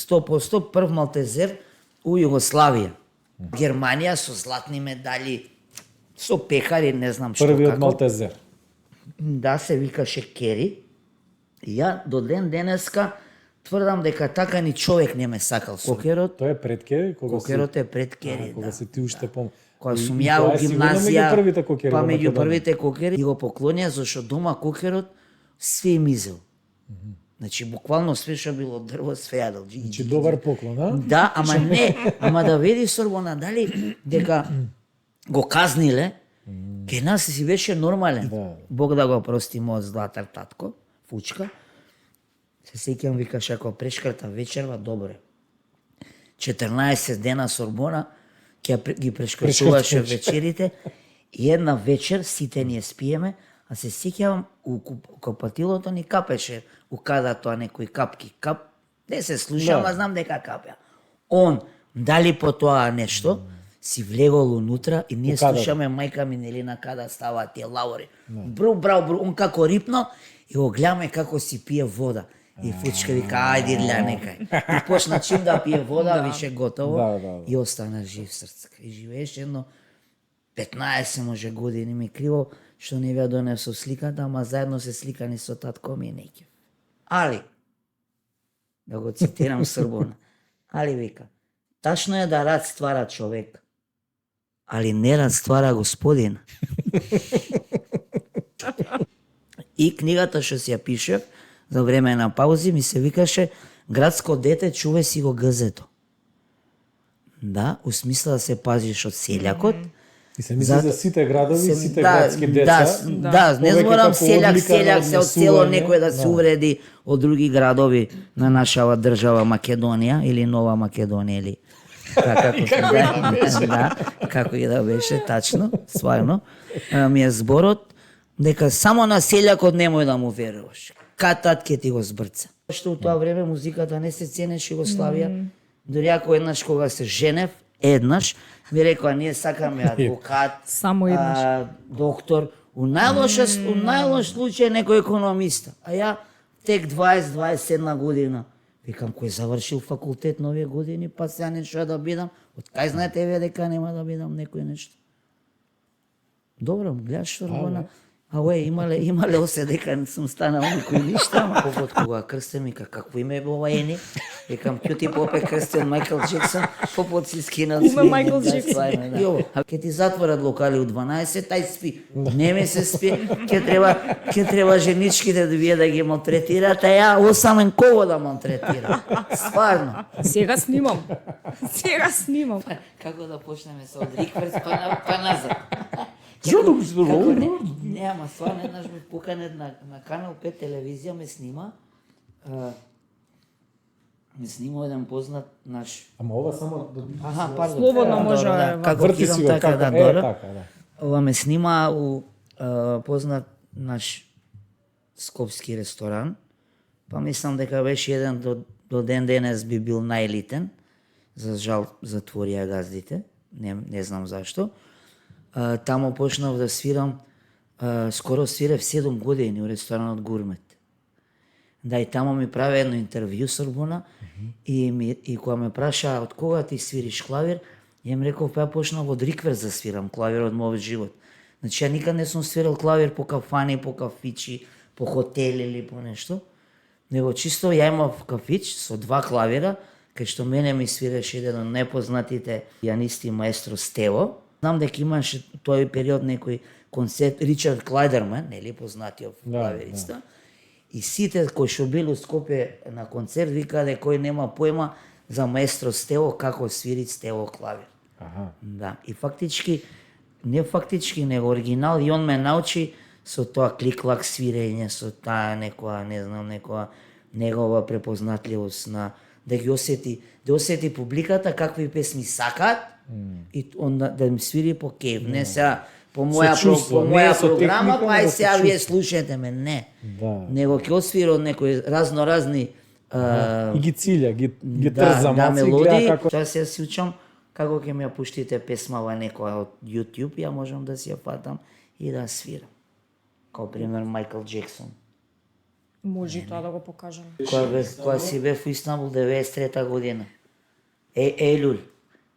100% прв малтезер у Југославија. Германија со златни медали, со пекари, не знам што Првиот како. малтезер. Да, се викаше Кери. Ја до ден денеска тврдам дека така ни човек не ме сакал. Кокерот, Тоа е пред Кери, Кокерот е пред Кери, кога да. се ти уште по. Кога сум ја во гимназија, меѓу првите кокери па во меѓу Македонија. првите кокери и го поклонија зашто дома кокерот све им изел. Значи буквално све што било дрво све јадел. Значи добар поклон, а? Да, ама не, ама да види Сорбона дали дека го казниле, ке нас си беше нормален. Да. Бог да го прости мојот златар татко, Фучка. Се сеќавам, викаше, ако прешкрта вечерва, добре. 14 дена Сорбона, ги прешкртуваше вечерите, и една вечер сите ние спиеме, а се сеќавам, у копатилото ни капеше, у када тоа некои капки, не се слуша, ама знам дека капја. Он, дали по тоа нешто, си влегол унутра и ние слушаме мајка ми Нелина када ставаат тие лавори. Бру, он како рипно и го гледаме како си пие вода. И Фучка вика, ајде ля некај. И почна чим да пие вода, више готово. И остана жив срцка. И живееше едно 15 може години, ми криво што не ја донесов сликата, ама заедно се сликани со татко ми неќе. Али, да го цитирам Србона, Али вика, тачно е да рад ствара човек, али не рад ствара Господин. И книгата што си ја пишев за време на паузи ми се викаше Градско дете чуве си го гзето. Да, у смисла да се пазиш од селјакот. И се мисли за сите градови, сите градски деца. Да, не зборам селјак се од село некој да се увреди од други градови на нашава држава Македонија или Нова Македонија или како и да беше, тачно, стварно. Ми е зборот дека само на селјакот немој да му веруваш. Катат ке ти го збрца. Што у тоа време музиката не се ценеше Југославија. Дури ако еднаш кога се женев, ми рекоа ние сакаме адвокат, само еднаш, доктор, у најлош случај некој економиста. А ја тек 20-21 година. Викам, кој завршил факултет на овие години, па сега нешто да бидам. Од кај знаете вие дека нема да бидам некој нешто? Добро, гледаш што Сорбона. Имале осе дека не сум станал никој ништо, ама попот кога крстен ми какво име било Ени? Викам, кјути попе крстен Майкл Джексон, попот си скинал Има Майкл Джексон. Ке ти затворат локали у 12, тај спи. Не ми се спи, ке треба женичките да вие да ги малтретират, а ја осамен кого да малтретира. Стварно. Сега снимам. Како да почнеме со од рикверс па назад. Не, ама стварно еднаш ме поканет на Канал 5 телевизија, ме снима еден познат наш. Ама ова само пардон. Слободно може како врти си го така, така, да. да. Ова ме снима у познат наш скопски ресторан. Па мислам дека беше еден до ден денес би бил најелитен. За жал затворија газдите. Не знам зашто. Тамо почнав да свирам, скоро свирев 7 години у ресторанот Гурмет. Да, и тамо ми прави едно интервју Сорбона и кога ме праша од кога ти свириш клавир, ја им реков, па ја почнав од рикверс да свирам клавир од мојот живот. Значи ја никад не сум свирал клавир по кафани, по кафичи, по хотели или по нешто, него чисто ја имав кафич со 2 клавира, кај што мене ми свиреше еден од непознатите пианисти маестро Стево. Знам дека имаше тој период некој концерт Ричард Клајдерман, нели познатиот клавириста. И сите кои што били у Скопје на концерт викаа дека кој нема поема за маестро Стево како свири Стево клавир. Да, и фактички, не фактички, него оригинал, и он ме научи со тоа клик-клак свирење, со таа некоја, не знам, некоја негова препознатливост на да ги осети публиката какви песми сакаат и он да им свири по кејф. Не сега по моја програма, па и сега вие слушате ме, не. Него ќе освири од некои разноразни и ги cilja, ги трза маци и гледа како. Сега си учам како ќе ми ја пуштите песмава некоја од YouTube, ја можам да си ја фатам и да свирам. Као пример Майкл Джексон. Може и тоа да го покажеме. Кога си бев во Истанбул 93 година. Елюл.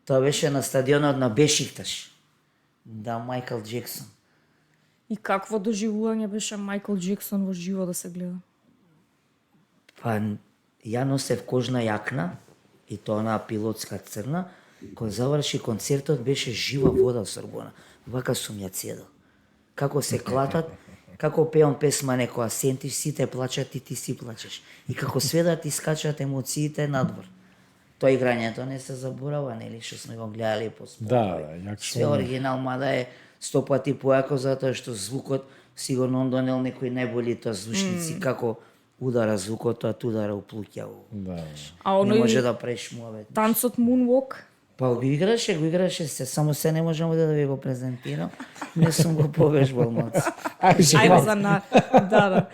Тоа беше на стадионот на Бешикташ. Да, Майкл Джексон. И какво доживување беше Майкл Джексон во живо да се гледа? Па, ја носев кожна јакна, и тоа на пилотска црна. Кога заврши концертот, беше жива вода Сорбона. Вака сум ја цедал. Како се клатат, како пеам песма некоја, сентиш, сите плачат и ти си плачеш. И како сведат и скачат емоциите надвор. Тоа играњето не се заборава, нели, што сме го гледали по спотови. Да, јак Све оригинал, мада е 100 пати појако, затоа што звукот сигурно он донел некои најболи тоа звучници, како удара звукот, тоа удара у плуќа. Да. А Не оној може да преш муавет. танцот Moonwalk? Па го играше се, само се не можам да ви го презентирам. Не сум го повежбал моц. Ајде за да,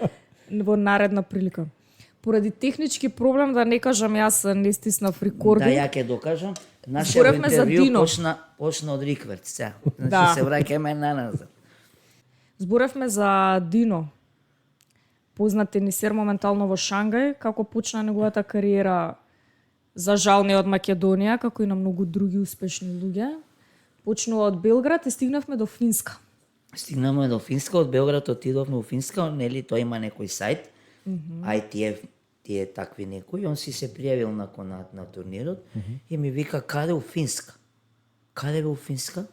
во наредна прилика. Поради технички проблем, да не кажам јас не стиснав Да, рекординг. ја ќе докажам. Нашето Зборевме за интервју Дино. почна од Рикверт, сега. Значи Да. се враќаме наназад. Зборевме за Дино. Познат тенисер моментално во Шангај, како почна неговата кариера, за жал не од Македонија, како и на многу други успешни луѓе. Почнува од Белград и стигнавме до Финска. Стигнаме до Финска, од Белград отидовме во Финска, нели тој има некој сајт, ITF, тие такви некои, он си се пријавил на турнирот и ми вика каде у Финска. Каде бе у Финска?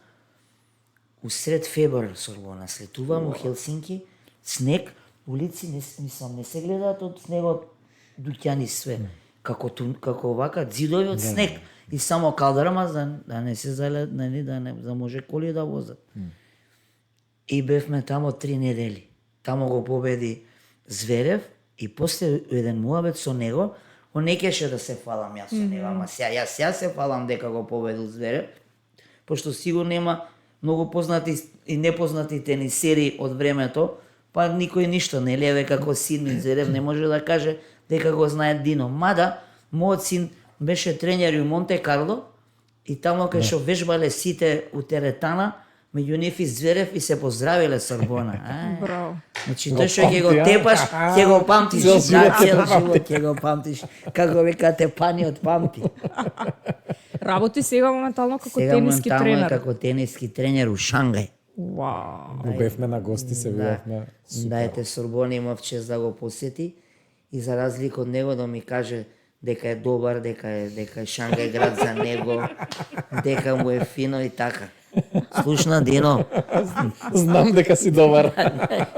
Усред февруар Сорбона, слетувам во Хелсинки, снег, улици не се гледаат од снегот дуќани све. Како вака ѕидови од снег и само калдрама да не се залет, нели, да може коли да возат. И бевме тамо 3 недели. Тамо го победи Зверев и после еден муабет со него, он не кеше да се фалам јас со него, ама јас се фалам дека го победил Зверев, пошто сигурно има многу познати и непознати тенисери од времето, па никој ништо не леве како син ми Зверев не може да каже дека го знае Дино. Мада, мојот син беше тренер у Монте Карло и тамо кај што вежбале сите у теретана, меѓу нив и Зверев и се поздравиле Сорбона. Браво. Значи тој што ќе го тепаш, ќе го памтиш, Цел да, живот цел живот ќе го памтиш. Како вика тепаниот памти. Работи сега моментално како Сега тениски моментално е тренер. како тениски тренер у Шангај. Вау. Го бевме на гости, се видовме. Дајте Сорбона имав чест да го посети и за разлика од него да ми каже дека е добар, дека е Шангај град за него, дека му е фино и така. Слушна, Дино, Знам дека си добар.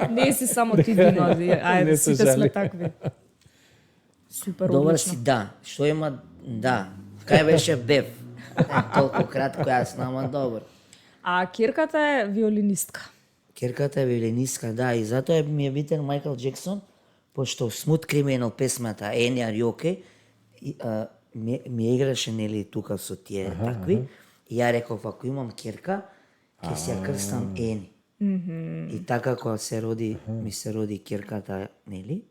Не си само ти Дино, ајде Не се сите сме жали. такви. Супер добар одлично. си, да. Што има, да. Кај беше бев? Толку кратко јас, ама добар. А кирката е виолинистка. Керката е виолинистка, да, и затоа ми е битен Майкл Джексон, пошто Smooth Criminal песмата Ени Ариоке ми играше нели тука со тие такви. И ја реков, ако имам керка, ќе си ја крстам Ени. И така кога ми се роди керката, нели,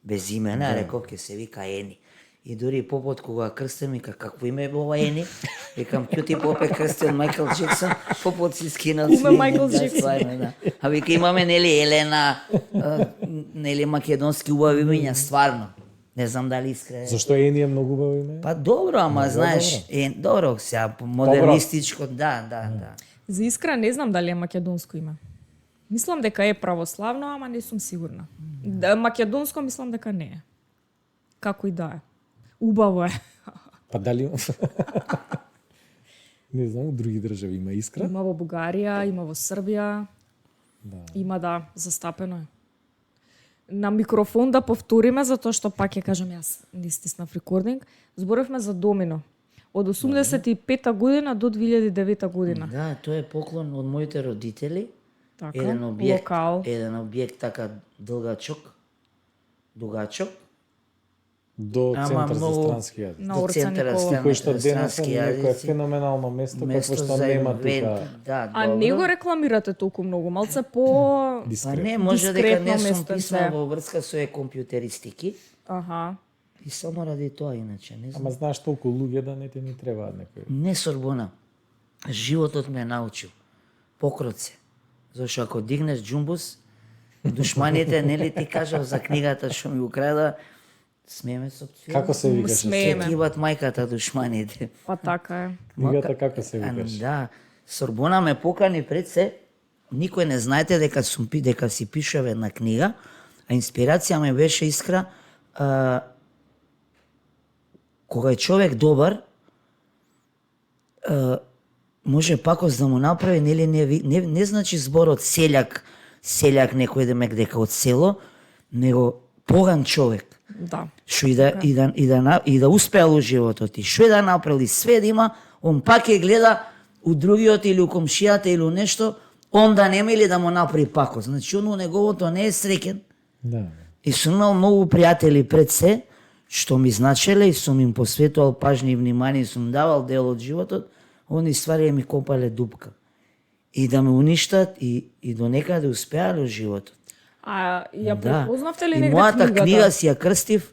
без имена, ја реков, ќе се вика Ени. И дури попот кога ја крстам, вика, какво име е ова Ени? Викам, кјути попе крстен Майкл Джексон, попот си скинал Име Майкл да, Джексон. стварно, да. А вика, имаме, нели, Елена, нели, македонски убави имиња, стварно. Не знам дали искре. Зашто Ени е многу убаво име? Па добро, ама знаеш, добро, сега модернистичко, да. За искра не знам дали е македонско име. Мислам дека е православно, ама не сум сигурна. Да, македонско мислам дека не е. Како и да е. Убаво е. Па дали... Не знам, у други држави има искра? Има во Бугарија, има во Србија. Да. Има, да, застапено е. На микрофон да повториме, затоа што пак ќе кажам јас, не стиснав рекординг. Зборевме за домино. Од 85-та година до 2009 година. Да, тоа е поклон од моите родители. Така, Еден објект така дугачок, До Ама Центар за многу- странски јазици. На до Орца центара Никола. Кој што денес странски е некое јазици. феноменално место, Место како што за нема инвент, тука да, А добро. не го рекламирате толку многу, малце по... Па дискретно. не, може дека Дискретно не сум место е писал се. во врска со компјутеристики. Аха. И само ради тоа, иначе, не знам. Ама знаеш толку луѓе да не ти ни требаат некои. Не Сорбона. Животот ме научил. Покроце. Зашто ако дигнеш џумбус, Душманите, нели ти кажав за книгата што ми украда, смееме со пци. Како се викаше? Смееме. Се киват мајката душманите. Па така е. Книгата како се А, викаше? Да, Сорбона ме покани пред се, никој не знаете дека си пишав една книга, а инспирација ме беше искра кога е човек добар, може пакос да му направи, нели не значи зборот селјак некој демек дека од село, него поган човек. Да. Што и да успеал у животот и што и да направи, све да има, он пак ќе гледа у другиот или у комшијата или у нешто, он да нема или да му направи пакос. Значи, он у неговото не е среќен. Да. И сум имал многу пријатели пред се, што ми значеле и сум им посветувал пажни и внимание и сум давал дел од животот, они ствари ми копале дупка. И да ме уништат и до некаде успеале од животот. А ја препознавте ли И негде мојата книгата? книга си ја крстив,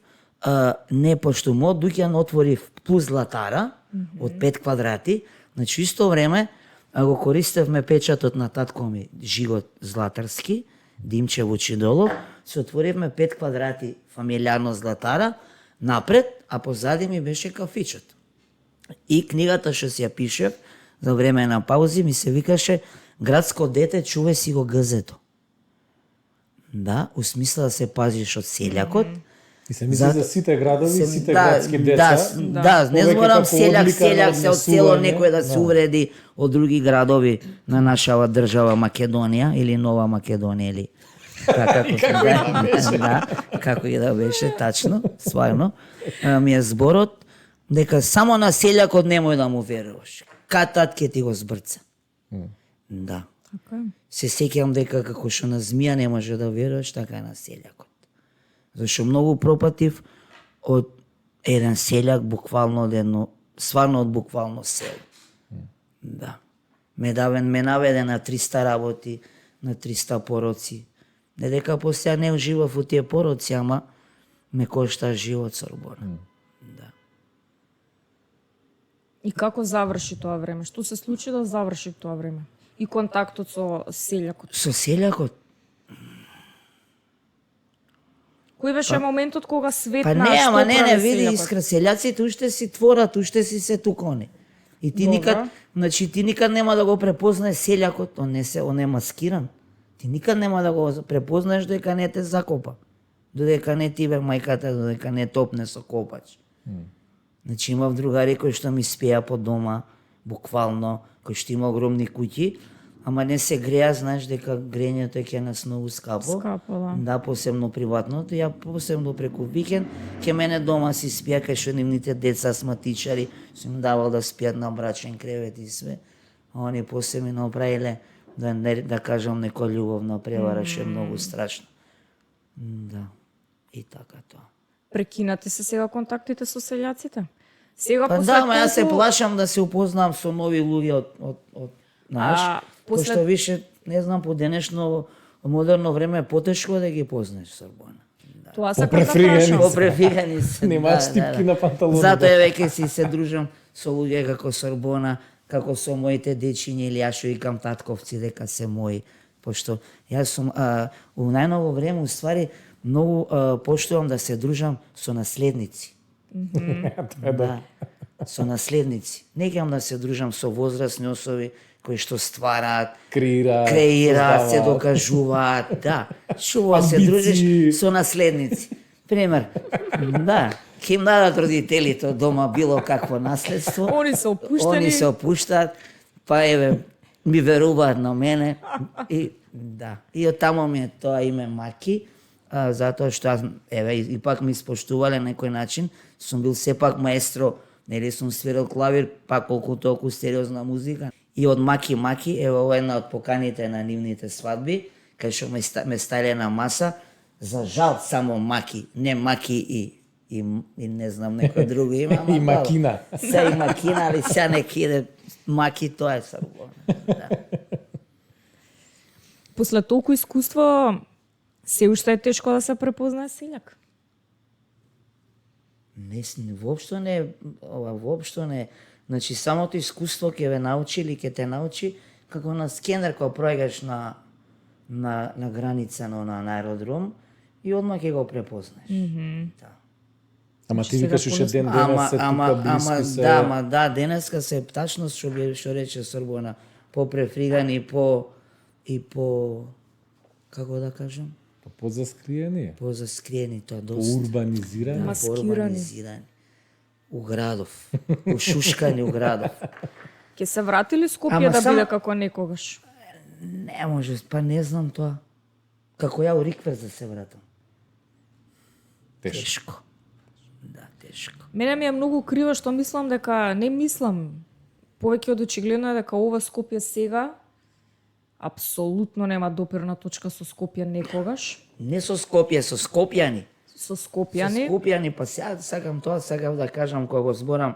не пошто мојот дуќан отворив Плюс Златара од 5 квадрати, значи исто време го користевме печатот на татко ми Жигот Златарски, Димче Вучидолов, се отворивме 5 квадрати фамилијарно Златара напред, а позади ми беше кафичот. И книгата што си ја пишев за време на паузи ми се викаше Градско дете чуве си го гзето. Да, у смисла да се пазиш од селјакот. И се мисли за сите градови и сите да, градски деца. Да, не Повеќе зборам како селјак одлика на се од село однесување. некој да се увреди од други градови на нашава држава Македонија или Нова Македонија или како и да беше тачно, свајно. Ми е зборот дека само на селјакот немој да му веруваш. Катат ќе ти го збрца. Да. Така е. Се сеќавам дека како што на змија не може да веруваш, така и на селјакот. Зашто многу пропатив од еден селјак, буквално од едно, сварно од буквално село. Да. Ме наведе на 300 работи, на 300 пороци. Не дека после не уживав у тие пороци, ама ме кошта живот Сорбона. Да. И како заврши тоа време? Што се случи да заврши тоа време? И контактот со селјакот. Со селјакот? Кој беше моментот кога светна Па не, што ама не, прави види, селјакот? искра, селјаците уште си творат, уште си се тукони. И ти Добра. никад, значи ти никад нема да го препознаеш селјакот, он е маскиран. Ти никад нема да го препознаеш дека не те закопа. Додека не ти бе мајката, додека не топне со копач. Значи имав другари кои што ми спеа по дома, буквално, кои што има огромни куќи, ама не се греа, знаеш дека грењето ќе нас многу скапо. Скапо, да. Да, посебно приватното. Ја посебно преку викенд, ке мене дома си спија, кај што нивните деца сматичари, сум им давал да спијат на брачен кревет и све. А они после ми направиле, да кажам, некоја љубовна превара, што е многу страшно. Да, и така тоа. Прекинати се сега контактите со селјаците? Сега Па после да, ама јас се толку- плашам да се упознам со нови луѓе од знаеш, после- пошто више, не знам, по денешно модерно време е потешко да ги познаеш Сорбона. Тоа сакам да Попрефригани прашам. Попрефигани се. Немаат штипки на панталоните. Затоа веќе си се дружам со луѓе како Сорбона, како со моите дечиња или јас што викам татковци дека се мои, пошто јас сум у најново време уствари многу поштувам да се дружам со наследници. Да, со наследници. Не ќе да се дружам со возрастни особи кои што ствараат, Креираат, се создаваат. докажуваат, да. Шува се Амбиции. дружиш со наследници. Пример, да, ќе им дадат родителите од дома било какво наследство. Они се опуштени. Они се опуштаат, па еве, ми веруваат на мене. И да, и од тамо ми е тоа име Маки, затоа што аз, еве, и пак ми испоштувале на некој начин, сум бил сепак маестро, нели сум свирил клавир, пак колку толку сериозна музика. И од Маки Маки, еве ова е една од поканите на нивните свадби, кај што ме ставиле на маса, за жал само Маки, не Маки и не знам некој друго име, ама И Макина. Се и Макина, али сега не киде Маки, тоа е Сорбона. Да. После толку искуство, се уште е тешко да се препознае селјак. Воопшто не, воопшто не. Значи, самото искуство ќе ве научи или ќе те научи, како на скенер кога пројгаш на на граница на аеродром и одма ќе го препознаеш. Да. Ама ти сега викаш уште полесно. ден денес се тука блиску се. Да, денеска се тачно што рече Сорбона, попрефригани и по како да кажам, Позаскриени, позаскриени тоа доста. урбанизирани. Маскирани. Урбанизирани. У градов, ушушкани у градов. Ќе се врати ли Скопје Ама да само- биде како некогаш? Не може, па не знам тоа. Како ја у Рикверс да се вратам. Тешко. Тешко. Да, тешко. Мене ми е многу криво што мислам дека не мислам. Повеќе од очигледно е дека ова Скопје сега апсолутно нема допирна точка со Скопје некогаш. Не со Скопје, со Скопјани. Со Со Скопјани. Скопјани, па сега сакам тоа, сакам да кажам кога го зборам.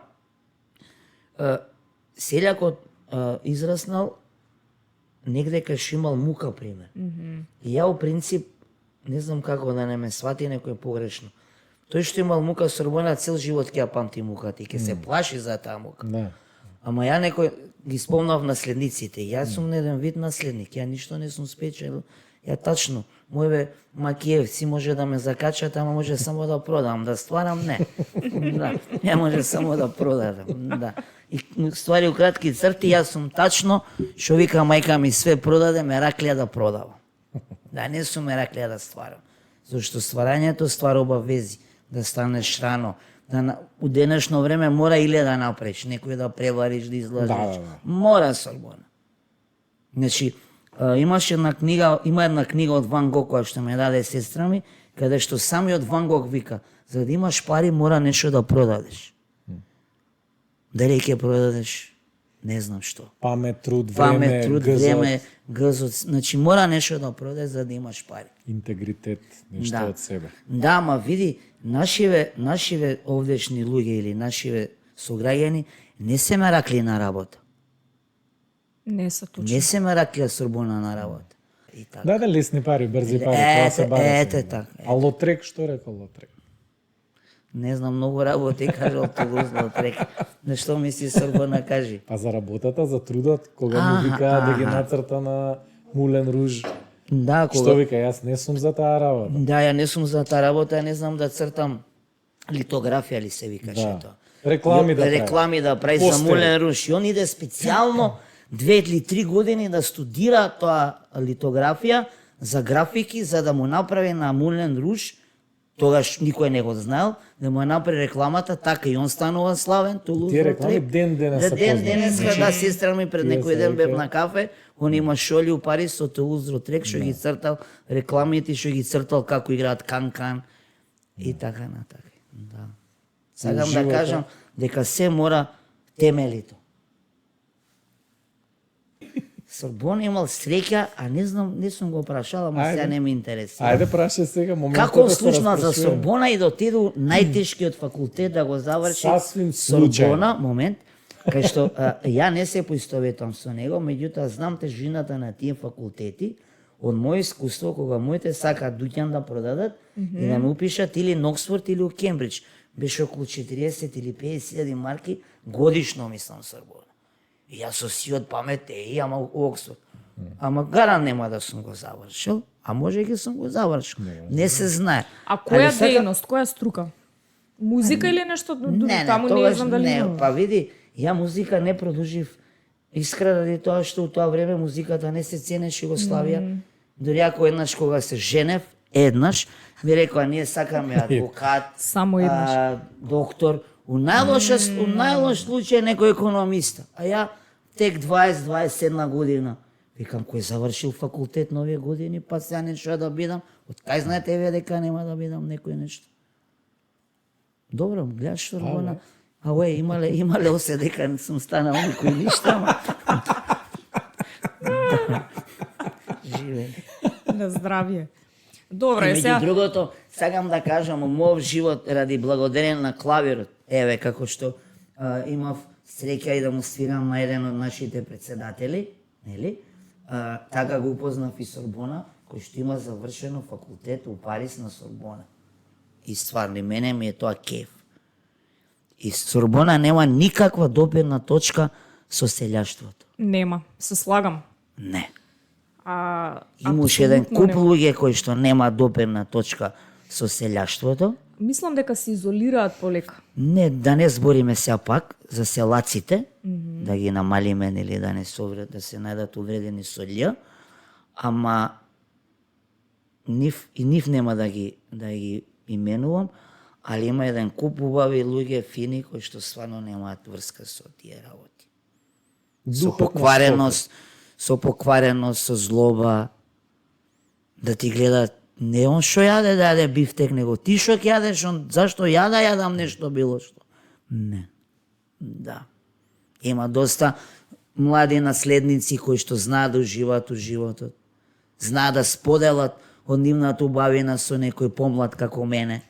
Селјакот израснал негде кај што имал мука, пример. И ја, у принцип, не знам како да не ме свати некој погрешно. Тој што имал мука Сорбона цел живот ќе ја памти муката и ќе се плаши за таа мука. Да. Ама ја некој ги спомнав наследниците. Јас сум еден вид наследник, ја ништо не сум спечелил. Ја тачно, моје макиевци може да ме закачат, ама може само да продам, да стварам не. Да, ја може само да продадам. Да. И ствари у кратки црти, јас сум тачно, што вика мајка ми све продаде, ме раклија да продавам. Да, не сум ме раклија да стварам. Зашто стварањето ствара обавези, да станеш рано, у денешно време мора иле да направиш, некој да превариш, да излажеш. Да. Мора Сорбона. Значи, имаше има една книга од Ван Гог која што ме даде сестра ми, каде што самиот Ван Гог вика, за да имаш пари мора нешто да продадеш. Дали ќе продадеш, не знам што. Памет, труд, време, Памет, труд, гзот, време, гзот. Значи мора нешто да продадеш за да имаш пари. интегритет, нешто Да. од себе. Да, ма види, нашиве овдешни луѓе или нашиве сограѓани не се ме ракли на работа. Не се точно. Не се ме ракли Сорбона на работа. И така. Да, лесни пари, брзи пари, тоа се бара. ете сега. така, А Лотрек, што рекол Лотрек? Не знам, многу работи, кажал Тулуз Лотрек. Нешто мисли Сорбона, кажи. Па за работата, за трудот, кога му вика да ги нацрта на Мулен Руж. Да, Што кога... вика, јас не сум за таа работа. Да, ја не сум за таа работа, ја не знам да цртам литографија ли се викаше Да. тоа. Реклами да прави. Реклами да прави за Постери. Мулен Руш. И он иде специјално 2 или 3 години да студира тоа литографија за графики, за да му направи на Мулен Руш, тогаш никој не го знаел, да му ја направи рекламата, така и он станува славен, Тулуз Тие реклами Лотрек. ден денес Да, се ден познати. денеска, да, сестра ми пред Тие некој се ден бев веќе- на кафе, он има шоли у Париз со Тулуз Лотрек, што ги цртал рекламите, што ги цртал како играат кан-кан и така натака. Да. Сакам да живота. кажам дека се мора темелито. Сорбона имал среќа, а не знам, не сум го прашал, ама Ајде. сега не ме интересира. Ајде праша сега моментот. Како да се слушна за распрашуваме. Сорбона и да отиду најтешкиот факултет да го заврши Сасвим Сорбона, момент, кај што ја не се поистоветам со него, меѓутоа знам тежината на тие факултети, од моје искуство, кога моите сакаат дуќан да продадат и да ме упишат или на Оксфорд или у Кембридж, беше околу 40 или 50.000 марки годишно, мислам, Сорбона. И јас со сиот памет, ама у Оксфорд. Ама гаран нема да сум го завршил, а може ќе сум го завршил. Не се знае. А Али која сакам- дејност, која струка? Музика или нешто друго? Таму не тогаш знам дали не, има. па види, ја музика не продолжив искрена ради тоа што у тоа време музиката не се ценеше Југославија. Дури ако еднаш кога се женев, еднаш, ми рекоа ние сакаме адвокат, Само еднаш. доктор, у најлош случај некој економиста. А ја тек 20-21 година. Викам, кој завршил факултет на овие години, па сега нешто да бидам. Од кај знаете вие дека нема да бидам некој нешто? Добро, гледаш Сорбона. Имале осе дека не сум станал никој ништо, ама... Живе. На здравје. Добро, И е меѓу сега. другото, сакам да кажам, мојот живот ради благодарен на клавирот, еве како што имав среќа и да му свирам на еден од нашите председатели, нели? Така го упознав и Сорбона, кој што има завршено факултет у Париз на Сорбона. И стварно, мене ми е тоа кеф. И Сорбона нема никаква допирна точка со селјаштвото. Нема, се слагам. Не. Имаш еден апсолутно куп луѓе кои што нема допирна точка со селјаштвото. Мислам дека се изолираат полека. Не, да не збориме сега пак за селаците, да ги намалиме или да не да се најдат увредени со лја, ама нив нема да ги именувам, али има еден куп убави луѓе фини кои што стварно немаат врска со тие работи. Со поквареност, со злоба, да ти гледат не он што јаде да јаде бифтек, него ти што ќе јадеш, зашто јадам нешто било што. Не. Да. Има доста млади наследници кои што знаат да уживаат у животот. Знаат да споделат од нивната убавина со некој помлад како мене.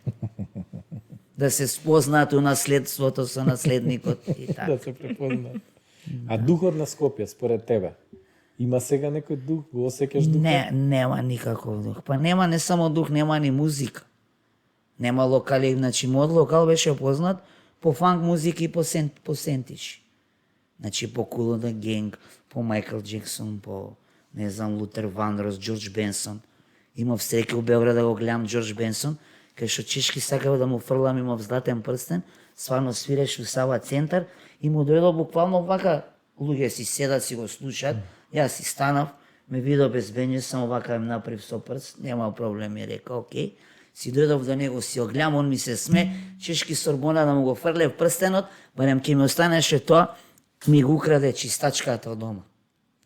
Да се спознаат у наследството со наследникот и така. Да се препознаат. А духот на Скопје, според тебе, има сега некој дух? Го осеќаш дух? Не, нема никаков дух. Па нема не само дух, нема ни музика. Нема локали, значи мојот локал беше познат по фанк музика и по сентиши. Значи по Kool and the Gang, по Майкл Джексон, по не знам Лутер Вандрос, Џорџ Бенсон. Имав среќа у Белград да го гледам Џорџ Бенсон, кај што чешки сакав да му фрлам, имав златен прстен, сварно свиреше у Сава центар и му дојдо буквално вака, луѓе си седат, си го слушаат, јас си станав, ме видо безбенје, само вака им направив со прст, нема проблем, ми река, окей. Си дојдов до него, си огледам, он ми се сме, чешки Сорбона да му го фрлев прстенот, барем ке ми останеше тоа, ми го украде чистачката од дома.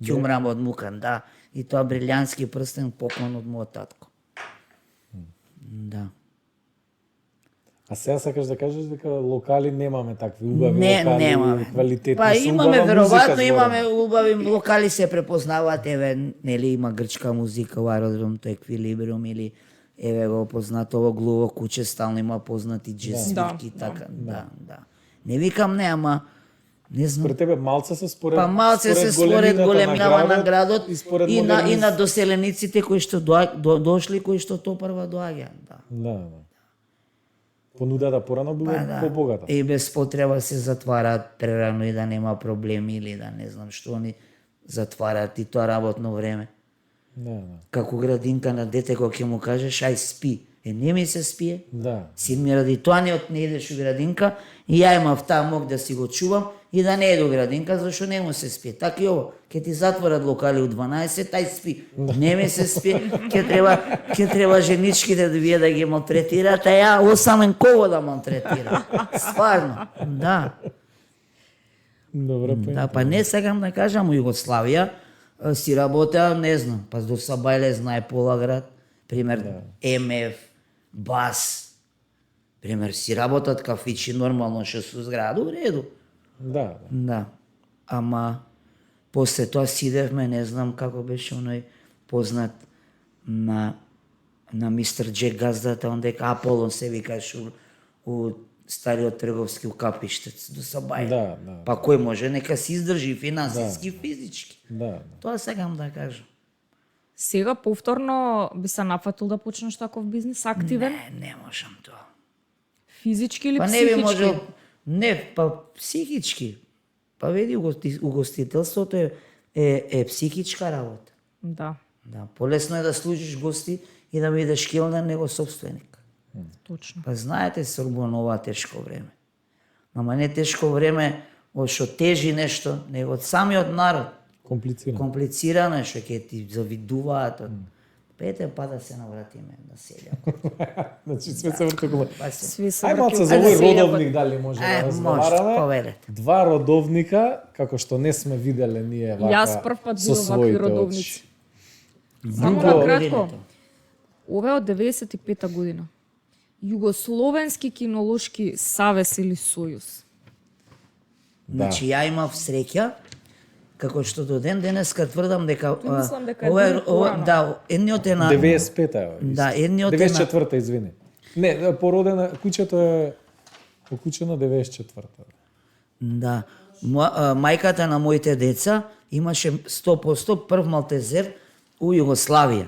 Ќе умрам од мука, да. И тоа брилјански прстен поклон од мојот татко. Да. А сега сакаш да кажеш дека локали немаме такви убави Не, локали, немаме. квалитетни, Па со имаме, убава веројатно музика, имаме убави локали се препознаваат, еве, нели има грчка музика во аеродром, тој Еквилибриум или еве го познатово Глуво куче, стално има познати джез свирки, така, да. Не викам не, ама не знам. Според тебе малце се според Па малце се според големината на градот според и модерниз- на доселениците кои што дошли, кои што то прва доаѓа, да. Да. Понудата порано била побогата. И без потреба се затвараат прерано и да нема проблеми или да не знам што они затвараат и тоа работно време. Да. Како градинка на дете кога ќе му кажеш ај спи, не ми се спие. Да. Син ми ради тоа не идеш у градинка и ја имав таа мог да си го чувам и да не еду градинка зашто не му се спие. Така и ово, ќе ти затворат локали у 12, тај спи. Не ми се спие, ќе треба женичките да вие да ги малтретираат, а ја осамен кого да малтретира. Стварно, да. Добра Да, па не сакам да кажам у Југославија си работеа, не знам, па до Сабајле знае пола град, пример МФ, БАС, пример си работат кафичи нормално што со зграда, у реду. Да. Да. Ама после тоа сидевме, не знам како беше оној познат на мистер Джек газдата, ондека Аполон се викаш у стариот трговски у Капиштец до Сабајле. Да. Па кој може нека се издржи финансиски, физички. Да. Тоа сакам да кажам. Сега повторно би се нафатил да почнеш таков бизнис активен? Не можам тоа. Физички или Па не психички? би можел, не, па психички. Па веди угостителството е психичка работа. Да, Да, полесно е да служиш гости и да бидеш келнер него собственик. точно. Па знаете Сорбон ова тешко време. Ама не тешко време од што тежи нешто, него од самиот народ. Комплицирано. Комплицирано е што ќе ти завидуваат. Пете па да се навратиме на селјакот. Значи све се врти околу. Па се. Сви се Ај малце враќаат за на овој селјакот. родовник дали може да Може, разговараме. повелете. Два родовника, како што не сме виделе ние вака Јас прв пат со видов вакви своите родовници. очи. Само Југо- на кратко. Ова е од 95-та година. Југословенски кинолошки савез или сојуз. Значи ја имав среќа, како што до ден денеска тврдам дека мислам дека е ова дури порано. да, едниот е на 95-та е. Да, едниот е на 94-та, извини. Не, породена, куќето е окучено 94-та. да. Мајката на моите деца имаше 100% прв малтезер у Југославија.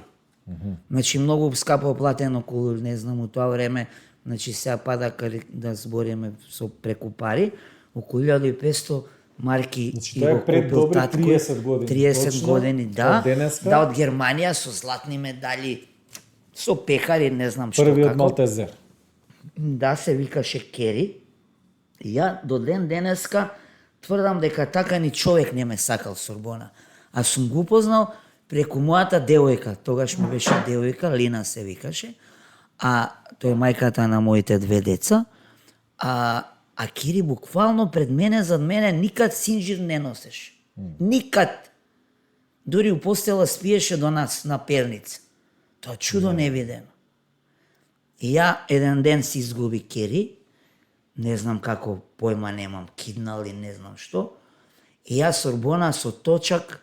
Значи многу скапо платено околу, не знам, у тоа време, значи сега пада да збориме со преку пари, околу 1500 марки Значи, и тоа е го пред купил добри татко. 30 години. 30 Точно, години, да. од денеска? Да, од Германија со златни медали, со пекари, не знам што Првиот како. Малтезер. Да, се викаше Кери. И ја до ден денеска тврдам дека така ни човек не ме сакал Сорбона. А сум го познал преку мојата девојка, тогаш ми беше девојка, Лина се викаше, а тој е мајката на моите две деца, а Кири буквално пред мене, зад мене, никад синџир не носеш. Никад. Дури у постела спиеше до нас на перница. Тоа чудо невидено. И ја еден ден си изгуби Кери, не знам како, појма немам, киднал или не знам што, и ја Сорбона со точак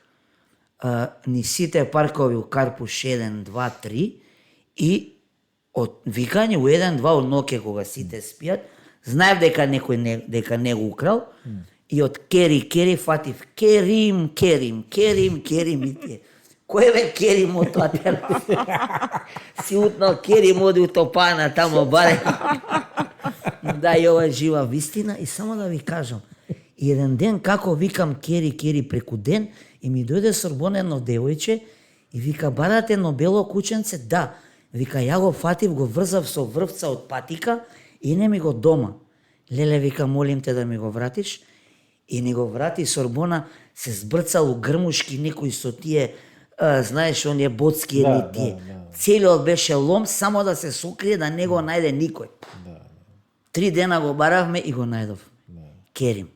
ни сите паркови у Карпуш 1, 2, 3 и од викање у 1, 2 од ноќе кога сите спијат, знаев дека некој дека не го украл и од Кери фатив Керим и тие. Кој бе Керим од тоа тела? Си утнал Керим оди у топана тамо баре. Да, и ова е жива вистина и само да ви кажам, и еден ден како викам Кери преку ден и ми дојде Сорбона едно девојче и вика барате едно бело кученце, да. Вика ја го фатив, го врзав со врвца од патика и не ми го дома. Леле, вика, молим те да ми го вратиш. И ни го врати Сорбона, се збрцал у грмушки некои со тие, знаеш, оние боцки едни тие. Целиот беше лом, само да се сокрие, да не го најде никој. 3 дена го баравме и го најдов. Керим.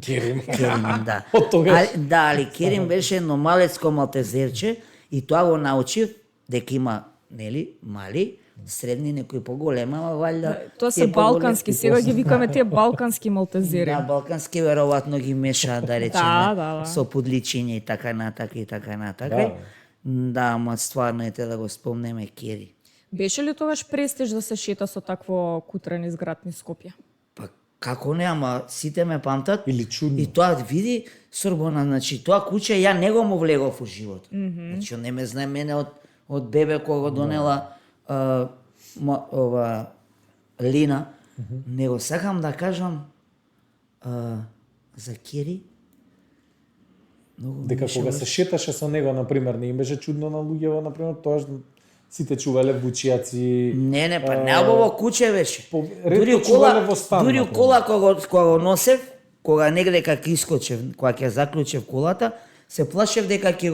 Керим. Керим, да. Од тогаш. Да, али Керим беше едно малецко малтезерче и тоа го научив дека има, нели, мали, средни, некои поголема, ама валјда. Тоа се балкански, сега ги викаме тие балкански малтезери. Да, балкански веројатно ги мешаат, да речеме, Да. со подличиња и така натака. Да, ама стварно ете да го спомнеме Кери. Беше ли тогаш престиж да се шета со такво кутре низ град низ Скопје? Па како не, ама сите ме памтат. Или чудно. И тоа види Сорбона, значи тоа куче ја него му влегов у живот. Значи он не ме знае мене од бебе кога го донела ова Лина. Не го сакам да кажам за Кери. Дека кога се шеташе со него, например, не им беше чудно на луѓето, например, тоа сите чувале вучијаци. Не, па неубаво куче беше. Ретко чувале во стан. Дури кола кога го носев, кога негде како искочев, кога ќе заклучев колата, се плашев дека ќе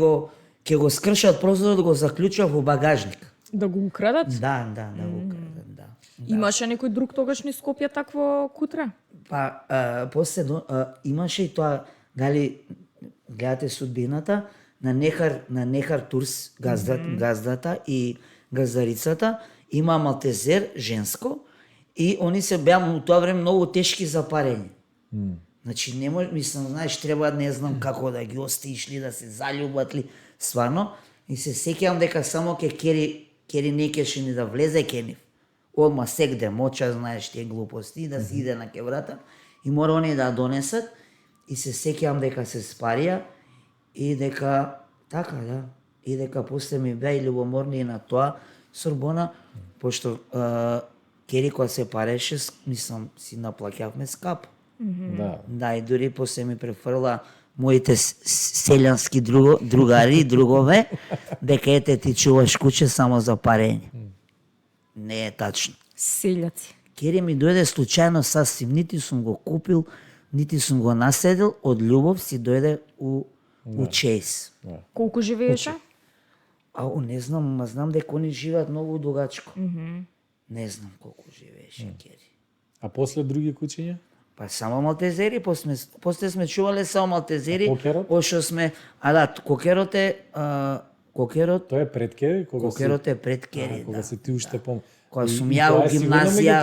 го скршат прозорот, го заклучав во багажник. Да го украдат? Да го крадат, да. Имаше некој друг тогаш низ Скопје такво кутре? Па, после имаше и тоа, дали гледате судбината, на Нехар Турс, газдата и газдарицата, има малтезер женско и они се беа у тоа време многу тешки за парење. Значи не може, мислам, знаеш, треба не знам како да ги оставиш ли, да се заљубат ли, стварно. И се сеќавам дека само ке Кери не кеше ни да влезе ке нив. Одма сегде моча, знаеш, тие глупости, да си иде на кеврата и мора они да донесат. И се сеќавам дека се спарија и дека така, да, и дека после ми беа и љубоморни на тоа Сорбона, пошто Кери кога се пареше, мислам, си наплаќавме скап. Да, и дури после ми префрла моите селјански другари, другове, дека ете ти чуваш куче само за парење. Не е тачно. Селјаци. Кери ми дојде случајно сасвим, нити сум го купил, нити сум го наседил, од љубов си дојде у Чејс. Колку живееше? Не знам, ма знам дека они живеат многу дугачко. Не знам колку живееше Кери. А после други кучиња? Па само малтезери, после сме чувале само малтезери. Кокерот? Пошто сме, кокерот е Тоа е пред Кери? Кокерот е пред Кери, кога да. си ти уште Кога сум ја у гимназија,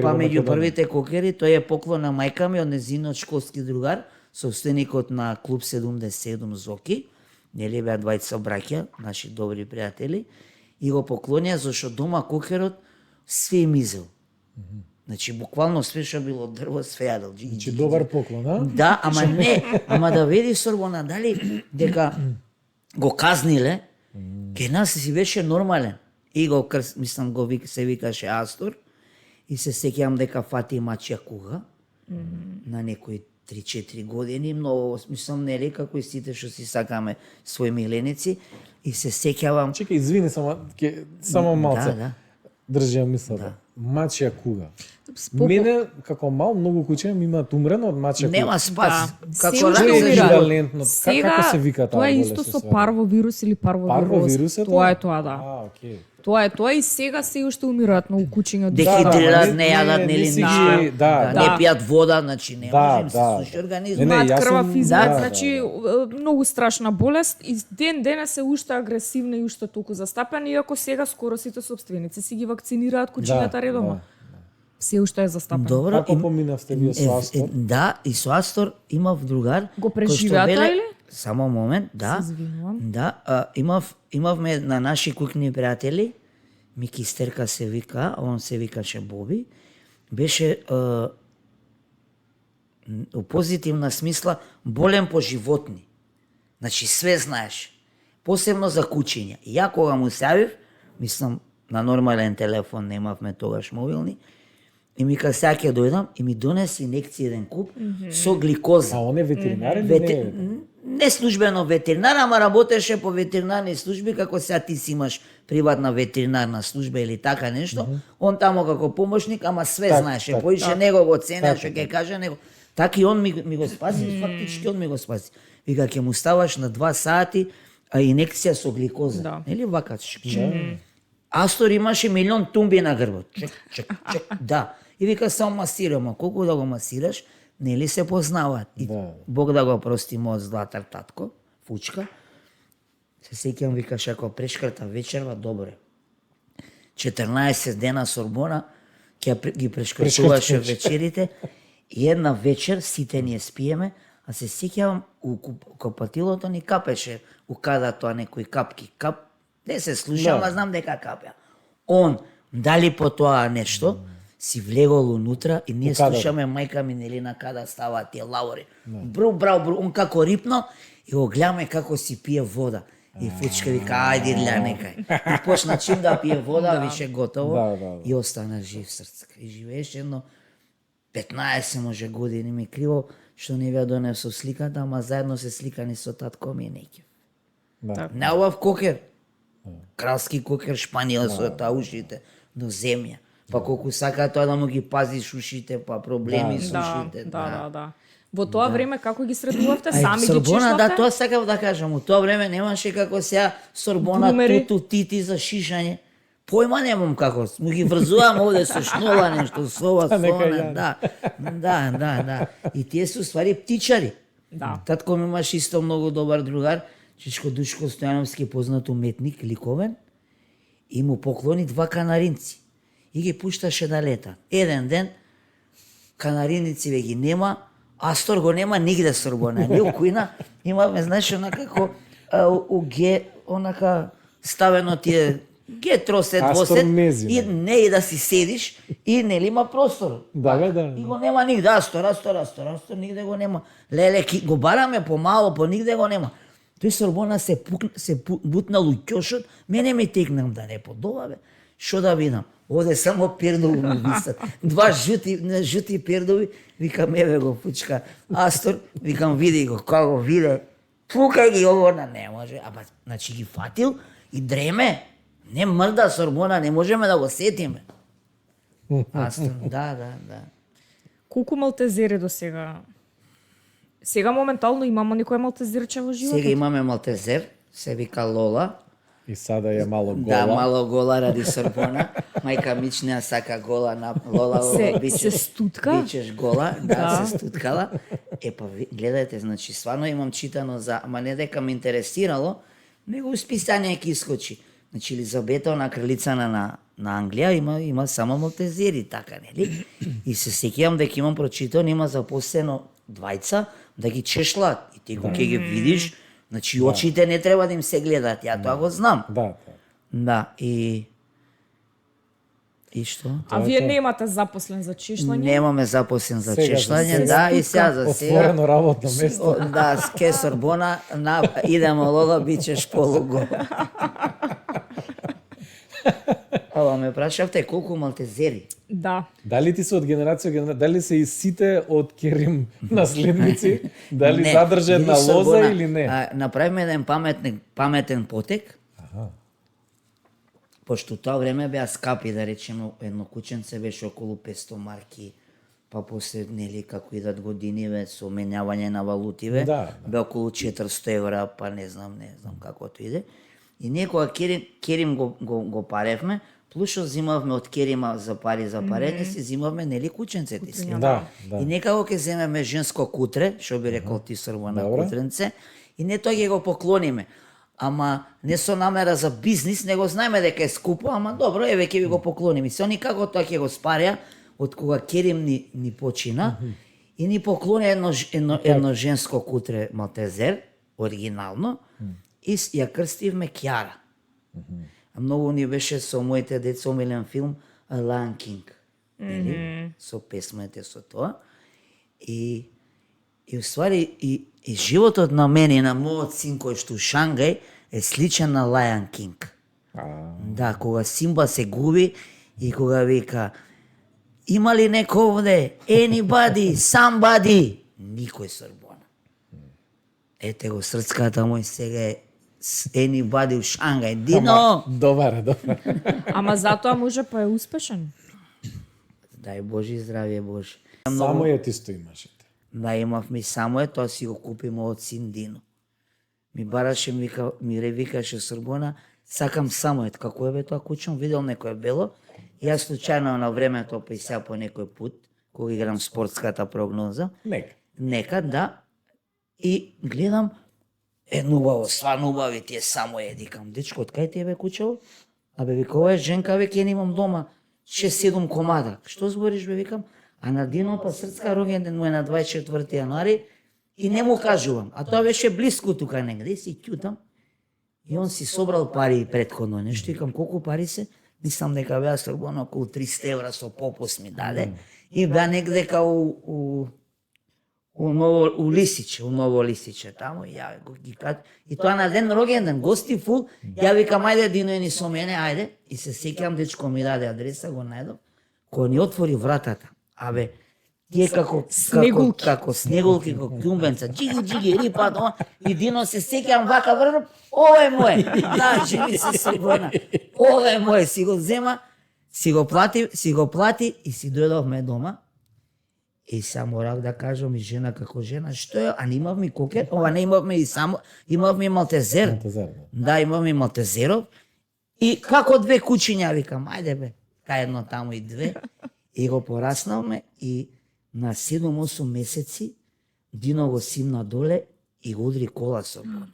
па меѓу првите првите кокери, тој е поклон на мајка ми од незинот школски другар, собственикот на клуб 77 Зоки, нели беа двајца браќа, наши добри пријатели, и го поклонија зашто дома кокерот све им изел. Значи буквално све што било дрво све јадел. Значи добар поклон, а? Да, ама да види Сорбона дали дека го казниле, ке нас си беше нормален. И го мислам се викаше Астор и се сеќавам дека фати мачја куга на некој 3-4 години, многу, мислам, нели, како и сите што си сакаме своји миленици, и се сеќавам... Чекај, извини, само малце. Да. Држи ја мислата. Мачја куга. Мене, како мал, многу куќа ми имаат умрено од мачја куга. Нема спас. Да. Како Се уште рака за умира. живот. Еквивалентно. Сега, Како се вика таа тоа е болест? исто со стварно? парвовирус или парвовироз. Парвовирус е Тоа е тоа, да. окей. Тоа е тоа и сега се уште умираат многу куќиња од Дехидрират, Да, не јадат, нели, си ништо. ги- да, Не пијат вода, значи не може им се да. суши организмот. Не, имаат јас крвав сум- измет, да, значи многу страшна болест и ден денес се уште агресивна и уште толку застапени, иако сега скоро сите собственици си ги вакцинираат куќињата редовно. Се уште е застапено. Добро, Како поминавте вие со Астор? Да, и со Астор имав другар. Го кој што преживеа веле- тоа или? Само момент, да. Се извинувам. Да, имавме на наши куќни пријатели, Мики Стерка се вика, он се викаше Боби, беше у позитивна смисла болен по животни. Значи све знаеш. Посебно за кучиња. И ја кога му се јавив, мислам на нормален телефон, немавме тогаш мобилни, и ми кажа сега ќе дојдам и ми донесе инекција еден куп со гликоза. А он е ветеринар или не е? Не службено ветеринар, ама работеше по ветеринарни служби, како сега ти си имаш приватна ветеринарна служба или така нешто. Он тамо како помошник, ама све знаеше. Поише него го ценеше, ќе каже него. Така и он ми го спаси, фактички он ми го спаси. Вика, ќе му ставаш на 2 сати инекција со гликоза. Да. Нели вака? Астор имаше милион тумби на грбот. Чек, да. И вика, само масирам, колку да го масираш, нели се познаваат. И Да. Бог да го прости мојот златар татко, Фучка. Се сеќам, викаш, ако прешкрта вечерва, добре. 14 дена Сорбона, ги прешкртуваше вечерите, и една вечер сите ние спиеме, а се сеќавам, у копатилото ни капеше, у када тоа некои капки, не се слуша, ама знам дека капја. Он, дали по тоа нешто, си влегол унутра и ние кадата. слушаме мајка ми нели на када ставаат тие лавори. Бру, он како рипно и го гледаме како си пие вода. И Фучка вика, ајде ля некај. И почна чим да пие вода, више готово. Да. И остана жив срцка. И живееше едно 15 може години, ми криво што не ја донесов сликата, ама заедно се сликани со татко ми неќе. Да. Неубав кокер. Кралски кокер Шпанијел со таа ушите до земја. Па колку сака тоа да му ги пазиш ушите, па проблеми со ушите. Да. Во тоа време како ги средувавте, Ај, сами ги Сорбона, чишлавте? да, тоа сакав да кажам. У тоа време немаше како сега Сорбона, Грумери. туту, тити за шишање. Појма немам како, му ги врзувам овде со шнола нешто, сова, Нека сона, да. И тие се ствари птичари. Да. Татко ми имаше исто многу добар другар, Чичко Душко Стојановски, познат уметник, ликовен, и му поклони 2 канаринци. И ги пушташе да летат. Еден ден, канариници ве ги нема, Астор го нема нигде Сорбона. Ние у кујна имаме, знаеш, онака у ге, онака ставено тие ге тросет, Астор двосет, мези, и не и да си седиш, и нели има простор. Да. И го нема нигде, Астор, нигде го нема. Леле, го бараме помало, по нигде го нема. Тој Сорбона се бутнал у ќошот, мене ми текнам да не подобаве. Што да видам? Оде само пердови ми висат. 2 жути пердови, викам, еве го Фучка. Астор, викам, види го, како виде. Пукај ги ово, не може. Ама, значи ги фатил и дреме. Не мрда Сорбона, не можеме да го сетиме. Астор, да. Колку малтезери до сега? Сега моментално имамо некој малтезерче во животот? Сега имаме малтезер, се вика Лола. И сада е мало гола. Да, мало гола ради Сорбона. Мајка Мична сака гола на Лола. Се стутка? Бичеш гола, да, се стуткала. Па гледајте, значи, сварно имам читано за, ама не дека ме интересирало, него списање ќе искочи. Значи, Елизабета, кралица на Англија, има само малтезери, така, нели? И се сеќавам дека имам прочитано, има запослено 2 да ги чешлаат. И ти кога ќе ги видиш, значи очите не треба да им се гледат, ја тоа го знам. Да, и што? А вие немате запослен за чишлање? Немаме запослен за Сега, чешлање, за да, и сега за сега. Отворено работно место. Да, ке Сорбона, идемо Лола, бичеш полуго. Ала ме прашавте колку малтезери. Да. Дали ти се од генерација генерација, дали се и сите од Керим наследници, дали Не, задржа една видиш, лоза Сорбона, или не? Направиме еден паметен потек, Аха. пошто тоа време беа скапи, да речеме, едно кученце беше околу 500 марки, па после, нели, како идат годиниве, со менјавање на валутиве, Да, бе околу 400 евра, па не знам како тоа иде. И ние кога Керим го паревме, плюс што зимавме од Керима за пари за парење, си зимавме, нели, кученцете си. Да, да. И некако ќе земеме женско кутре, што би рекол ти Сорбона Добро. кутренце, и не тоа ќе го поклониме. Ама не со намера за бизнис, него знаеме дека е скупо, ама добро, еве ќе ви го поклониме. Се они како тоа ќе го спареа од кога Керим ни почина и ни поклони едно женско кутре малтезер, оригинално, и ја крстивме Кјара. А многу ни беше со моите деца омилен филм A Lion King. Нели? Со песмите со тоа. И уствари и животот на мене и на мојот син кој што у Шангај е сличен на Lion King. Да, кога Симба се губи и кога вика има ли некој овде? Anybody? Somebody? Никој, Сорбона. Ете го срцката мој сега е Anybody у Шангај. Дино! Добар, добар. Ама затоа може па е успешен. Дај Божи здравје Божи. Само ја исто имаше. Да, имавме само тоа си го купи мојот син Дино. Ми бараше, ми ревикаше Сорбона, сакам само како е бе тоа кучено, видел некој бело. И јас случајно на времето па и сега по некој пут, кога играм спортската прогноза, Нека. да, и гледам, убаво, стварно убави ти е само дикам, дечко, од кај ти е бе кучево? Абе, вика, ова е женка, веќе не имам дома 6-7 комада. Што збориш, бе, викам? А на Дино па срцка рогенден му е на 24 јануари и не му кажувам. А тоа беше блиску тука негде, и си ќутам. И он си собрал пари предходно нешто, викам, колку пари се? Мислам дека беа Сорбона околу 300 евра со попус ми даде. И беа негде као у Ново Лисиче таму, и ја го ги кажа. И тоа на ден рогенден, гости фул, ја викам, ајде Дино ни со мене, ајде. И се сеќам, дечко ми даде адреса, го најдов. Кога ни отвори вратата, абе, тие како снегулки, како ќумбенца, джиги, рипа, и Дино се сеќам вака врв, ова е моје. Да, живи се Сорбона. Ова е моје, си го зема, си го плати и си дојдовме дома. И сега морав да кажам и жена како жена, што е, а не имавме кокет, ова не имавме и само, имавме малтезер. Да, имавме малтезеров. И како две кучиња, викам, ајде бе, кај едно таму и две. И го порасналме и на 7-8 месеци Дино го симна доле и го удри кола Сорбона.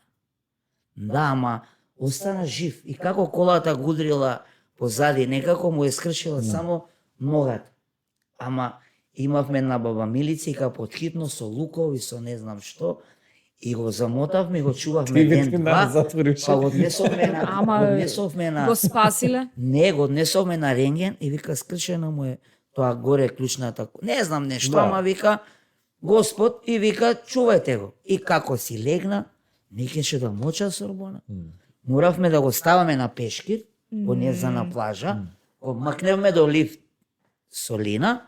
Да, ама остана жив. И како колата го удрила позади, некако му е скршила само ногата. Ама имавме една баба Милица и као подхитно со лукови, со не знам што, и го замотавме и го чувавме ден-два, па го однесовме на... Го спасиле? Не, го однесовме на рентген и вика, скршена му е тоа горе клучната... Не знам нешто, ама вика, Господ, и вика, чувајте го. И како си легна, не кеше да моча Сорбона. Моравме да го ставаме на пешкир, понеза на плажа, го макневме до лифт Солина,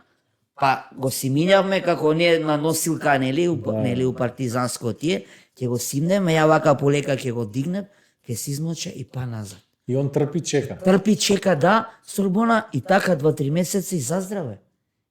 па го симинјавме како ние на носилка, нели у партизанско тие, ќе го симнеме, ја вака полека ќе го дигнем, ќе се измоча и па назад. И он трпи чека. Трпи чека, да, Сорбона, и така 2-3 месеци и заздраве.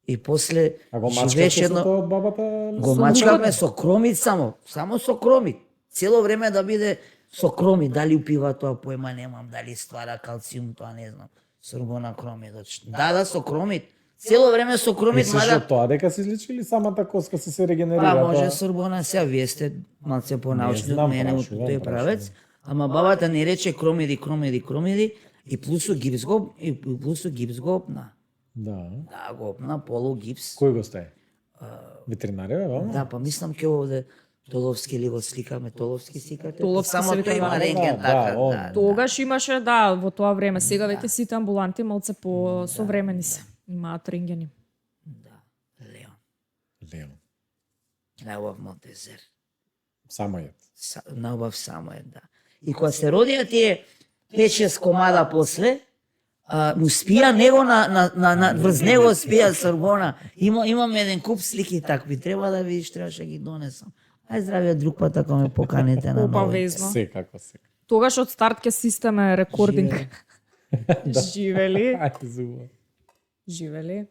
И после А го мачкавте со тоа од бабата? Го мачкавме со кромит само со кромит. Цело време да биде со кромит, дали упива тоа појма немам, дали ствара калциум, тоа не знам. Сорбона кромит. Да, со кромит. Цело време со кромит, мислиш од тоа дека се излечи или самата коска се регенерира? Па може Сорбона, сега вие сте малце понаучни од мене од тој правец, ама бабата ни рече кромиди и плюсу гипс го опна. Да. Да, го опна, полугипс. Кој го стае? Ветеринарија, вама? Да, па мислам ке овде Толовски ли го сликаме, Толовски сликате? Толовски само се тој вика, има да. рентген, така, да. Тогаш имаше, да, во тоа време. Сега веќе сите амбуланти малце по современи се. Имаат рентгени. Да, Леон. Леон. Најубав малтезер. Самојот. Најубав самојот, да. И кога се родија тие 5-6 комада после, му спија него врз него спија Сорбона. Имам еден куп слики такви, треба да видиш, требаше ги донесам. Ај здравје друг пат ако ме поканите на нови. Обавезно. Секако. Тогаш од старт ке системе рекординг. Живели. Ајде зубо. Живели.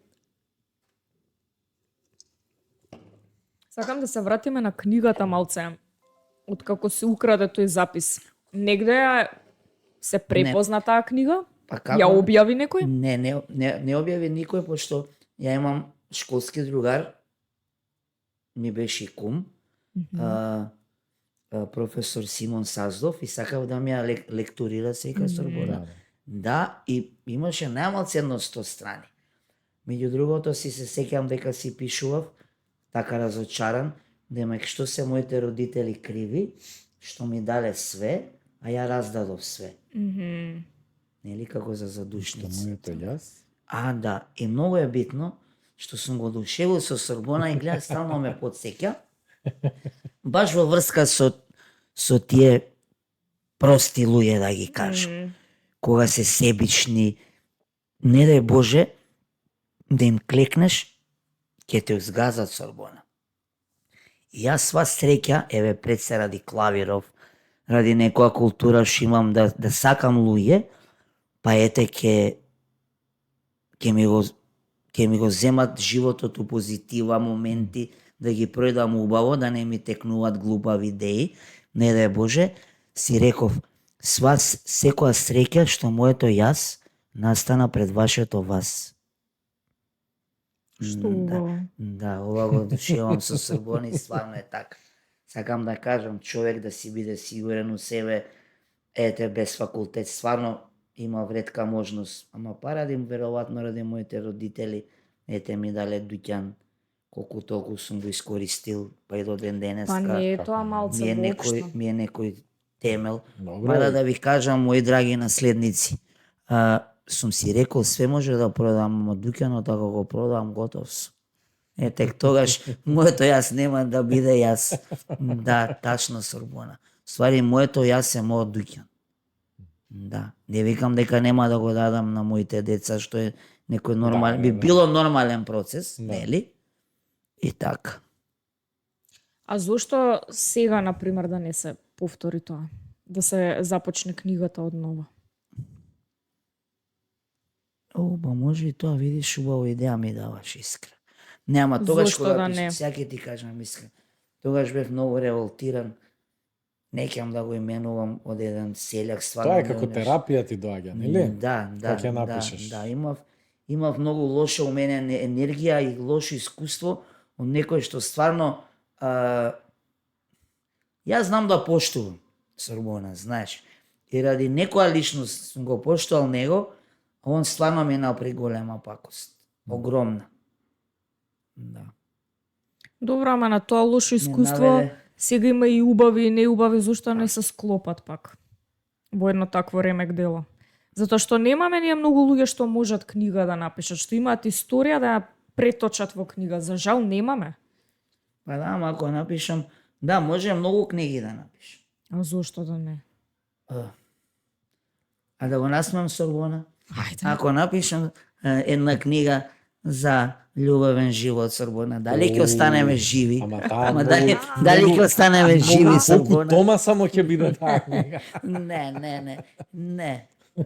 Сакам да се вратиме на книгата малце. Од како се украде тој запис. Негде се препозна таа книга? Па како? Ја објави некој? Не објави никој, пошто ја имам школски другар, ми беше и кум, професор Симон Саздов, и сакав да ми ја лекторира сека Сорбона. Да, и имаше најмалце едно 100 страни. Меѓу другото се сеќавам дека си пишував, така разочаран, демек што се моите родители криви, што ми дале све, а ја раздадов све. Нели како за задушница. Моето јас. Да, и многу е битно што сум го душевил со Сорбона и гледа стално ме потсеќа. Баш во врска со тие прости луѓе, да ги кажам. Кога се себични, не дај Боже да им клекнеш, ќе те згазат Сорбона. И јас сва среќа, еве пред се ради клавиров, ради некоја култура што имам да сакам луѓе, па ете ќе ми го земат животот у позитива моменти, да ги пројдам убаво, да не ми текнуваат глупави идеи. Не дај Боже, си реков, секоја среќа што моето јас настана пред вашето вас. Што убаво. Да, ова го душевам со Сорбона и стварно е така. Сакам да кажам, човек да си биде сигурен у себе, ете, без факултет, стварно има ретка можност. Ама парадим, веројатно, ради моите родители, ете ми дале дуќан, колку толку сум го искористил, па и до ден денеска. Па не е тоа малце воопшто. Ми е некој темел. Добро. Мада да ви кажам, мои драги наследници, сум си рекол, све може да продам, ама дуќанот ако го продам, готов сум. Тек тогаш моето јас нема да биде јас. Да, тачно Сорбона. Ствари, моето јас е мојот дуќан. Да, не викам дека нема да го дадам на моите деца, што е некој нормален, би било нормален процес, нели? И така. А зошто сега, например, да не се повтори тоа? Да се започне книгата од нова? Ба може и тоа, видиш, убава идеја ми даваш, Искра. Нема, тогаш Зошто кога да пишам, не? сега ќе ти кажам, Искра. Тогаш бев многу револтиран. Не ќам да го именувам од еден селјак, стварно. Тоа е како терапија ти доаѓа, нели? Да, Кога ќе напишеш. Да, имав многу лоша у мене енергија и лошо искуство од некој што стварно јас знам да поштувам Сорбона, знаеш. И ради некоја личност сум го поштувал него, он стварно ми направи голема пакост. Огромна. Да. Добро, ама на тоа лошо искуство наведе. сега има и убави и неубави, зошто не се склопат пак во едно такво ремек дело. Затоа што немаме ние многу луѓе што можат книга да напишат, што имаат историја да ја преточат во книга. За жал немаме. Па да, ама ако напишам, да, може многу книги да напишам. А зошто да не? А да го насмеам Сорбона? Ајде. Ако напишам една книга за љубовен живот Сорбона, дали ќе останеме живи? Ама таа Ама многу- дали ќе останеме живи Колку Сорбона? тома само ќе биде таа книга.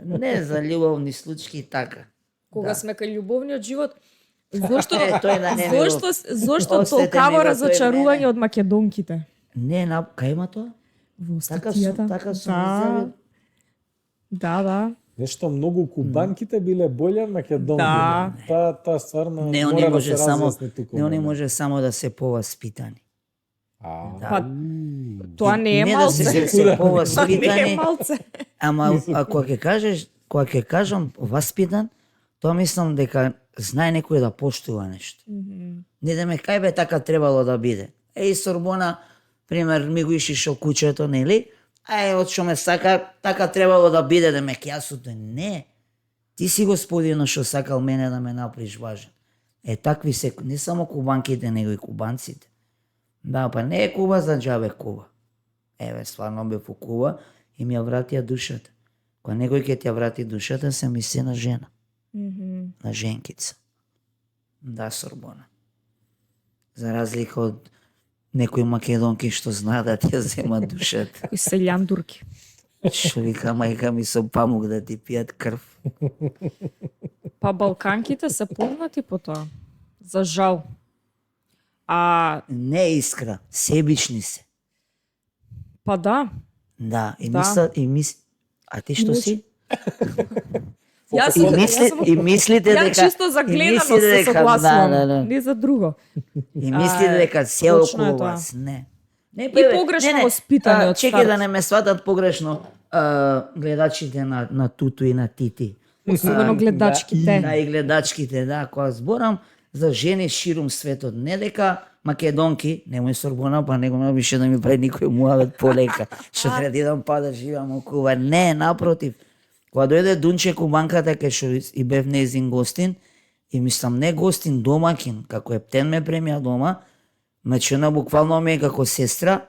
Не за љубовни случаи така. Кога Да. сме кај љубовниот живот, зошто Тој да не ми го- зошто Остете ми толкаво го тој разочарување мене. од македонките? Не, кај има тоа? Во Така статијата. сум Да. изјавил. Да. Нешто многу кубанките биле боле од македонките. Да. Таа стварно Не, мора они да може се само, разјасни туку. не, они може само да се поваспитани. Да. Па, тоа не е Не да малце. се Тоа не е поваспитани, малце. ама ако ќе кажам васпитан, тоа мислам дека знае некој да поштува нешто. Не да ме кај бе така требало да биде. Сорбона, пример, ми го ишишо кучето, нели? Од што ме сака, така требало да биде, да ме кјасуте. Не. Ти си господино што сакал мене да ме направиш важен. Такви се, не само кубанките, него и кубанците. Да, па не е Куба за џабе Куба. Стварно бев у Куба и ми ја вратија душата. Кога некој ќе ти ја врати душата, се мисли на жена. На женкица. Да, Сорбона. За разлика од некои македонки што знаат да ти ја земат душата. Кои се љандурки. Што вика мајка ми со памук да ти пијат крв. Па балканките се познати по тоа. За жал. А Не искра, себични се. па да, Да, и Да. мислат, а ти што си? Јас И мислите Ја дека чисто за и гледаност мислите се дека- согласувам, да. не за друго. И мислите дека се точно е околу тоа. вас. Не. Не, погрешно воспитани од Чекај старт. да не ме сватат погрешно гледачите на Туту и на Тити. Особено гледачките. Да, и гледачките, да, кога зборам за жени ширум светот, не дека македонки, немој Сорбона, па него више да ми прави никој муавет полека, што треба да идам па да живеам околу. Не, напротив. Кога дојде Дунче Кубанката, кај што и бев нејзин гостин, и мислам не гостин, домакин, како ептен ме премија дома, значи она буквално ме е како сестра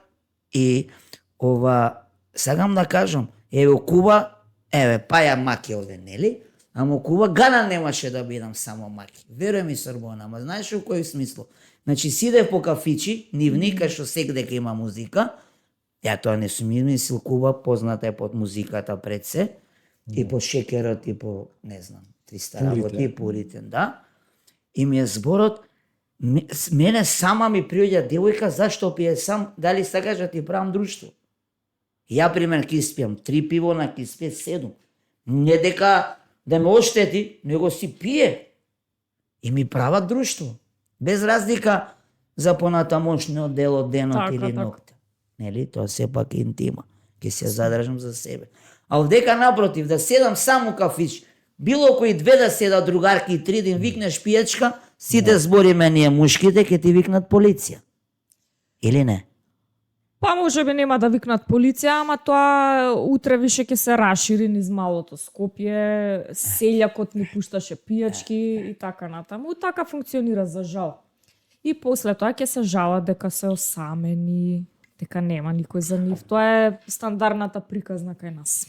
и сакам да кажам, еве Куба, еве паја маки овде, нели? Ама Куба гана немаше да бидам само маки. Веруј ми Сорбона, ама знаеш у кој смисло? Значи сидев по кафичи, нивни кај што секдека има музика. Ја тоа не сум измислил, Куба позната е под музиката пред се, и по шекерот и по не знам, 300 работи и пурите, да. И ми е зборот, мене сама ми приоѓа девојка, зашто пие сам, дали сакаш да ти правам друштво? Ја пример ќе испијам 3 пивона, ќе испие 7. Не дека да ме оштети, него си пие. И ми прават друштво. Без разлика за понатамошниот дел од денот Така, или така. ноќта. Нели? Тоа сепак е интима. Ќе се задржам за себе. А овдека напротив, да седам само кафич, било кои две да седат другарки и три да им викнеш пијачка, сите збориме ние мушките ќе ти викнат полиција. Или не? Па може би нема да викнат полиција, ама тоа утре више ќе се расшири низ малото Скопје, селјакот ни пушташе пијачки и така натаму. Така функционира за жал. И после тоа ќе се жалат дека се осамени, дека нема никој за нив. Тоа е стандардната приказна кај нас.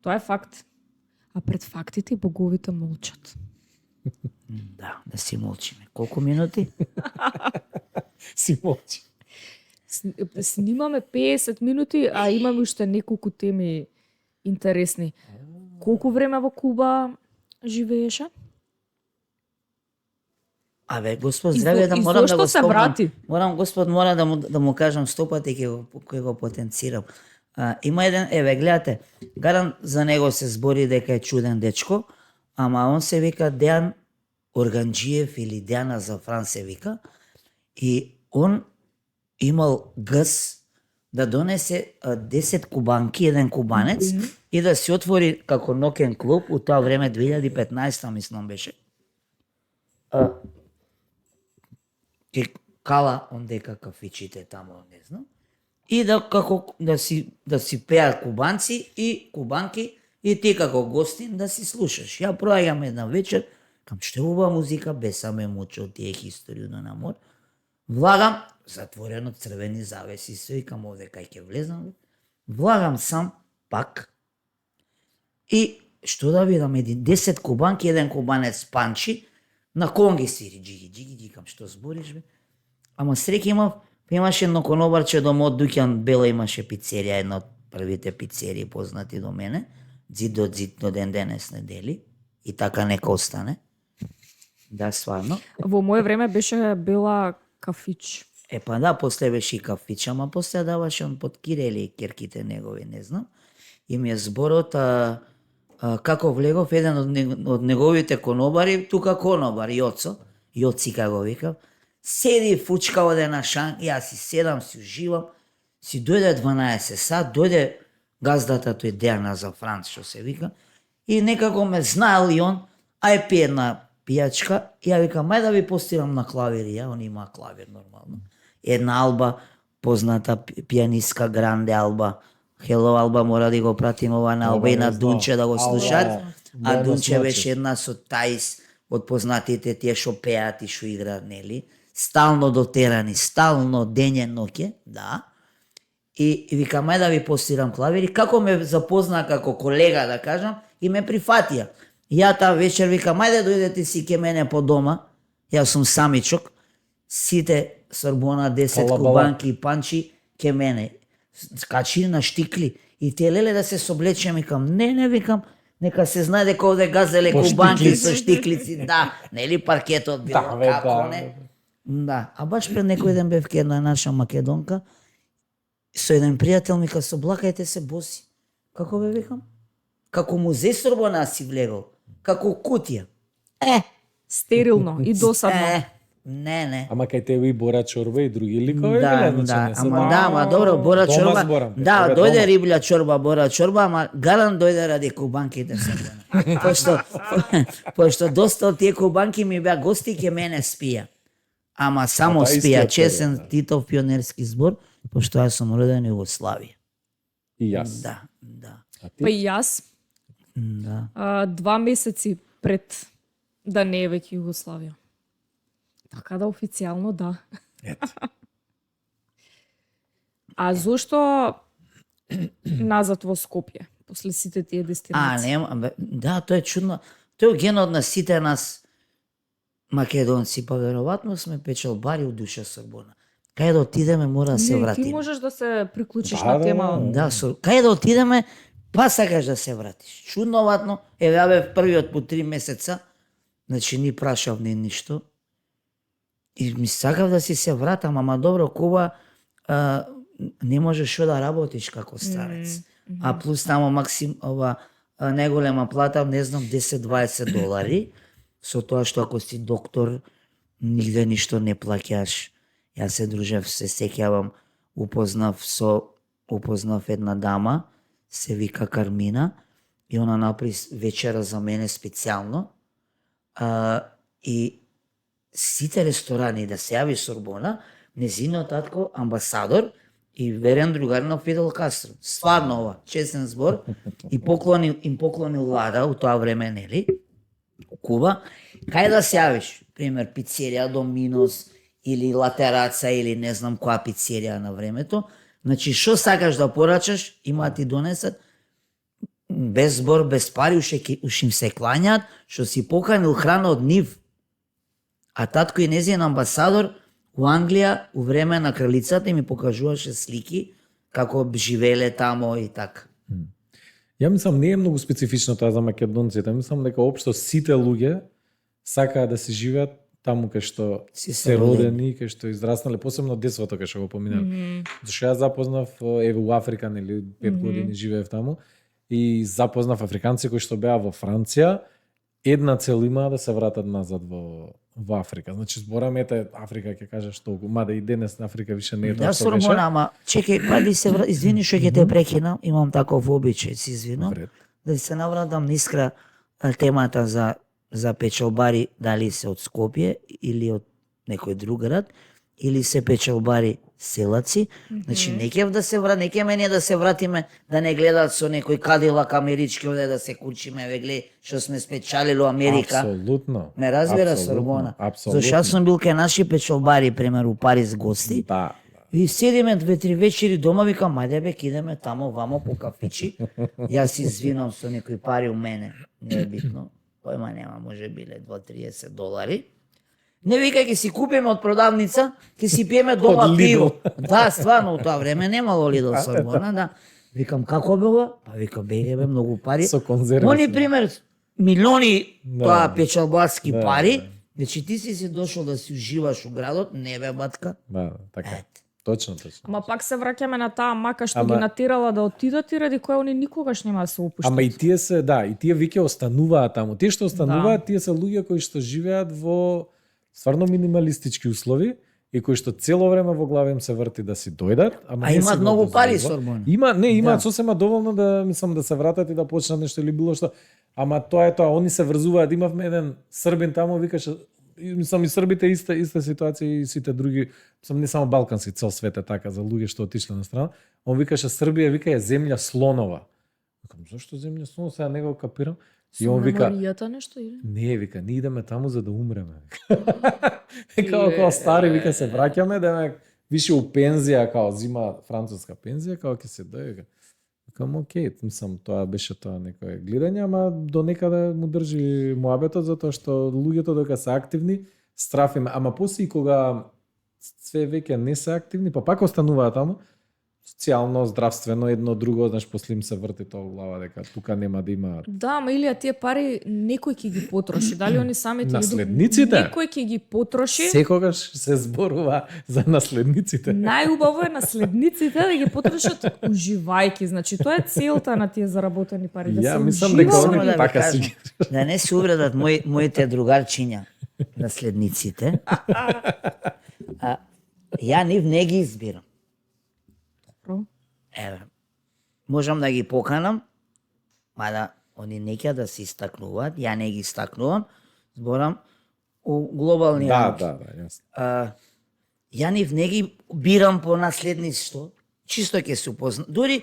Тоа е факт. А пред фактите боговите молчат. Да си молчиме. Колку минути? Си молчи. Снимаме 50 минути, а имаме уште неколку теми интересни. Колку време во Куба живееше? Абе, Господ, И здраве, да и морам да зошто го се спомнам. врати? Господ, мора да му кажам стопати ќе го потенцирам. Има еден, еве, гледате, гаран за него се збори дека е чуден дечко, ама он се вика Дејан Органџиев или Дејан Азафран се вика, и он имал гъс да донесе 10 кубанки, еден кубанец, и да си отвори како ноќен клуб, у тоа време 2015 мислам беше. Ке кала ондека кафичите тамо, не знам. И да си пеат кубанци и кубанки и ти како гостин да си слушаш. Ја проаѓам една вечер, кам што е убава музика, бесаме мучо тие истории на мор. Влагам, затворено црвени завеси, се викам овде кај ќе влезам. Влагам сам пак и што да видам, 10 кубанки, еден кубанец панчи, на конги свири, джиги, кам што збориш бе? Ама среќа имаше едно конобарче до мој дуќан, Бела имаше пицерија, една од првите пицерии познати до мене, зид до ден денес не дели, и така нека остане. Да, стварно. Во моје време беше Бела кафич. Па да, после беше и кафич, ама после даваше он под кирели и керките негови, не знам. И ми е зборот, како влегов еден од неговите конобари, тука конобар, Јоцика го викав, седи фучка оде на шан, јас си седам, си уживам, си дојде 12 сат, дојде газдата тој Дејан Азафран, што се вика, и некако ме знаел и он, ај пи една пијачка, и ја викам, мај да ви постирам на клавир, ја, он има клавир нормално. Една Алба, позната пијанистка, Гранде Алба, Хело Алба, мора да го пратим ова на Алба и на Дунче да го слушат. А Дунче беше една со Таис, од познатите тие што пеат и што играат, нели? Стално дотерани, стално дење ноќе, да. и викам ајде да ви постирам клавир и како ме запозна како колега да кажам и ме прифатија. Ја таа вечер викам ајде дојдете си ке мене по дома. Јас сум самичок. Сите Сорбона 10 Алабала. кубанки и панчи ке мене. Качи на штикли и те леле да се соблечем викам не викам нека се знае дека овде газеле По кубанки штиклици. со штиклици, да, нели паркетот било Да, бе, како да, не. Да, а баш пред некој ден бев ке една наша македонка со еден пријател ми ка соблакајте се боси. Како бе викам? Како музеј Сорбона си влегол, како кутија. Стерилно и досадно. Не. Ама кај тебе и Бора Чорба и други ликови, Да, биле, значи да, не се ама добро, Бора Дома Чорба. зборам, Да, тебе дојде дома. риблја чорба, Бора Чорба, ама гаран дојде ради кубанките Сорбона. Пошто доста од тие кубанки ми беа гости ке мене спија. Ама само таа спија, истиот чесен период, Титов пионерски збор, пошто јас сум роден во Југославија. И јас. Да. А Па ти? и јас, Да. 2 месеци пред да не е веќе Југославија. Така да официјално да. Ето. А зошто назад во Скопје, после сите тие дестинации? Нема, да, тоа е чудно. Тој е генот на сите нас македонци, па веројатно сме печалбари од душа Сорбона. Кај да отидеме мора да се Не, ти вратиме. можеш да се приклучиш Да, на да, тема. Да, кај да отидеме, па сакаш да се вратиш. Чудноватно, еве ја бев првиот по 3 месеца, значи ни прашав ни ништо. И ми сакав да си се вратам, ама добро, Куба не можеш шо да работиш како старец. А плюс тамо максим најголема плата, не знам, 10-20 долари, со тоа што ако си доктор, нигде ништо не плаќаш. Јас се дружев, се сеќавам, упознав една дама, се вика Кармина, и она направи вечера за мене специјално. И сите ресторани да се јави Сорбона, незиниот татко амбасадор и верен другар на Фидел Кастро. Стварно ова, честен збор. И им поклонил влада у тоа време, нели? Куба. Кај да се јавиш? Пример, пицерија Доминос или Латераца или не знам која пицерија на времето. Значи, што сакаш да порачаш, има да ти донесат без збор, без пари, уште им се клањаат, што си поканил храна од нив. А татко и незин амбасадор у Англија, у време на кралицата, ми покажуваше слики како живеле тамо и така. Ја мислам не е многу специфично тоа за македонците. Мислам дека општо сите луѓе сакаат да се живеат таму кај што Си се родени, кај што израснале, посебно детството кај што го поминале. Зашто јас запознав еве у Африка, нели 5 години живеев таму и запознав африканци кои што беа во Франција, една цел имаа да се вратат назад во Африка. Значи зборам ете Африка ќе кажеш толку, мада и денес на Африка више не е тоа Да, што беше. Сорбона, ама чекај, па се извини што ќе те прекинам, имам таков обичај, се извинувам. Вред. Да се навратам нискра темата за печалбари, дали се од Скопје или од некој друг град, или се печалбари селаци. Значи не ќе да се врат, не ќе мене да се вратиме да не гледаат со некој кадилак амерички овде да се кучиме, ве гледај што сме спечалили у Америка. Апсолутно. Ме разбира Апсолутно, Сорбона. апсолутно. Зашто јас сум бил кај наши печалбари, пример у Париз гости. Да. И седиме 2-3 вечери дома, викам, ајде бе, кидеме тамо, вамо по кафичи. Јас се извинам со некои пари у мене, не е битно. Појма нема, може биле 2-30 долари. Не викај, ќе си купиме од продавница, ќе си пиеме дома Од Lidl. пиво. Да, стварно, у тоа време немало Lidl Сорбона, да. Викам, како бе ова? Па викам, беге бе, многу пари. Со конзерви. Они, пример, милиони Да. тоа печалбарски Да, пари, да. значи ти си дошол да си уживаш у градот, не бе, батка. Да, така. Ете. Точно. Ама пак се враќаме на таа мака што Ама- ги натерала да отидат и ради која они никогаш нема да се опуштат. Ама и тие се, да, и тие веќе остануваат таму. Тие што остануваат, тие се луѓе кои што живеат во стварно минималистички услови и кои што цело време во глава им се врти да си дојдат, ама А не имаат си го многу пари, дозволува. Сорбона. Имаат Да. сосема доволно да мислам да се вратат и да почнат нешто или било што. Ама тоа е тоа, они се врзуваат. Имавме еден србин таму, викаше мислам и србите иста ситуација и сите други, мислам не само балкански, цел свет е така за луѓе што отишле на страна. Он викаше Србија вика е земја слонова. Викам зошто земја слонова, сега не го капирам. И он вика меморијата нешто или? не, вика, ние идеме таму за да умреме. Вика, како стари, вика, се враќаме, да више у пензија, као зима француска пензија, као ќе се дојде. Викам, окей, мислам, тоа беше тоа некое гледање, ама до некаде му држи муабетот, затоа што луѓето дека се активни, страф им, ама после и кога све веќе не се активни, па пак остануваат таму, социјално, здравствено, едно друго, знаеш, после им се врти тоа у глава дека тука нема да има. Да, ма Илија, тие пари некој ќе ги потроши. Дали они самите или Наследниците? некој ќе ги потроши. Секогаш се зборува за наследниците. Најубаво е наследниците да ги потрошат уживајки. Значи, тоа е целта на тие заработени пари. Да Ја се мислам ужива дека во они нив. да ви така кажам, си. да не се увредат моите другарчиња, наследниците. Ја нив не ги избирам. Еве, можам да ги поканам, мада они не ќе да се истакнуваат, ја не ги истакнувам, зборам у глобални рамки. Да, јасно. Ја нив не ги бирам по наследништво, чисто ќе се упознам. Дури,